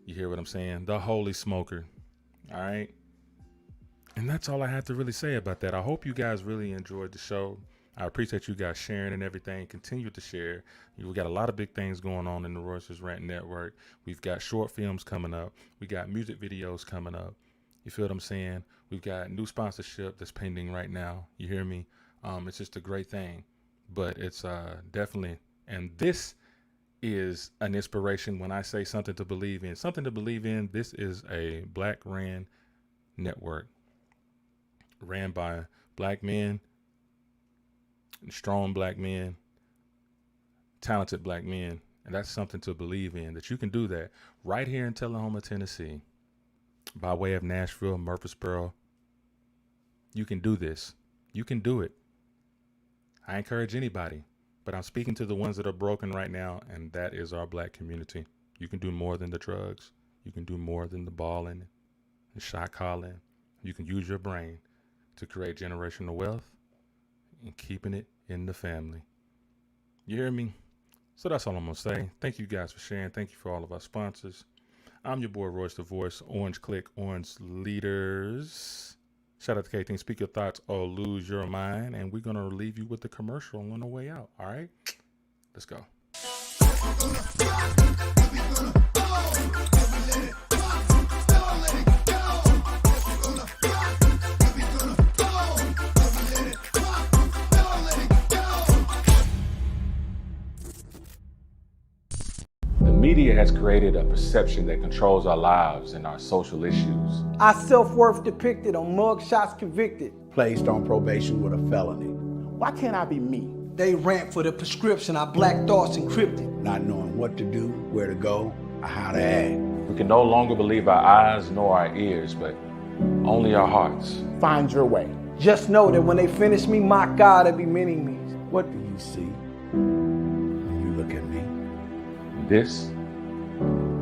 You hear what I'm saying? The Holy Smoker. All right. And that's all I have to really say about that. I hope you guys really enjoyed the show. I appreciate you guys sharing and everything. Continue to share. We got a lot of big things going on in the Royce's Rant Network. We've got short films coming up. We got music videos coming up. You feel what I'm saying? We've got new sponsorship that's pending right now. You hear me? It's just a great thing. But it's definitely, and this is an inspiration when I say something to believe in. Something to believe in. This is a black ran network. Ran by black men, strong black men, talented black men. And that's something to believe in, that you can do that right here in Tullahoma, Tennessee, by way of Nashville, Murfreesboro. You can do this. You can do it. I encourage anybody, but I'm speaking to the ones that are broken right now, and that is our black community. You can do more than the drugs. You can do more than the balling and shot calling. You can use your brain to create generational wealth and keeping it in the family. You hear me? So that's all I'm going to say. Thank you guys for sharing. Thank you for all of our sponsors. I'm your boy, Royce the Voice, Orange Click, Orange Leaders. Shout out to K-Team. Speak your thoughts or lose your mind. And we're going to leave you with the commercial on the way out. All right? Let's go. The media has created a perception that controls our lives and our social issues.
Our self-worth depicted on mugshots convicted.
Placed on probation with a felony. Why can't I be me?
They rant for the prescription, our black thoughts encrypted.
Not knowing what to do, where to go, or how to act.
We can no longer believe our eyes nor our ears, but only our hearts.
Find your way.
Just know that when they finish me, my God, it be many me's.
What do you see when you look at me?
This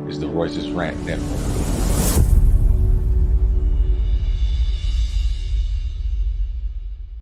is the Royce's Rant Network.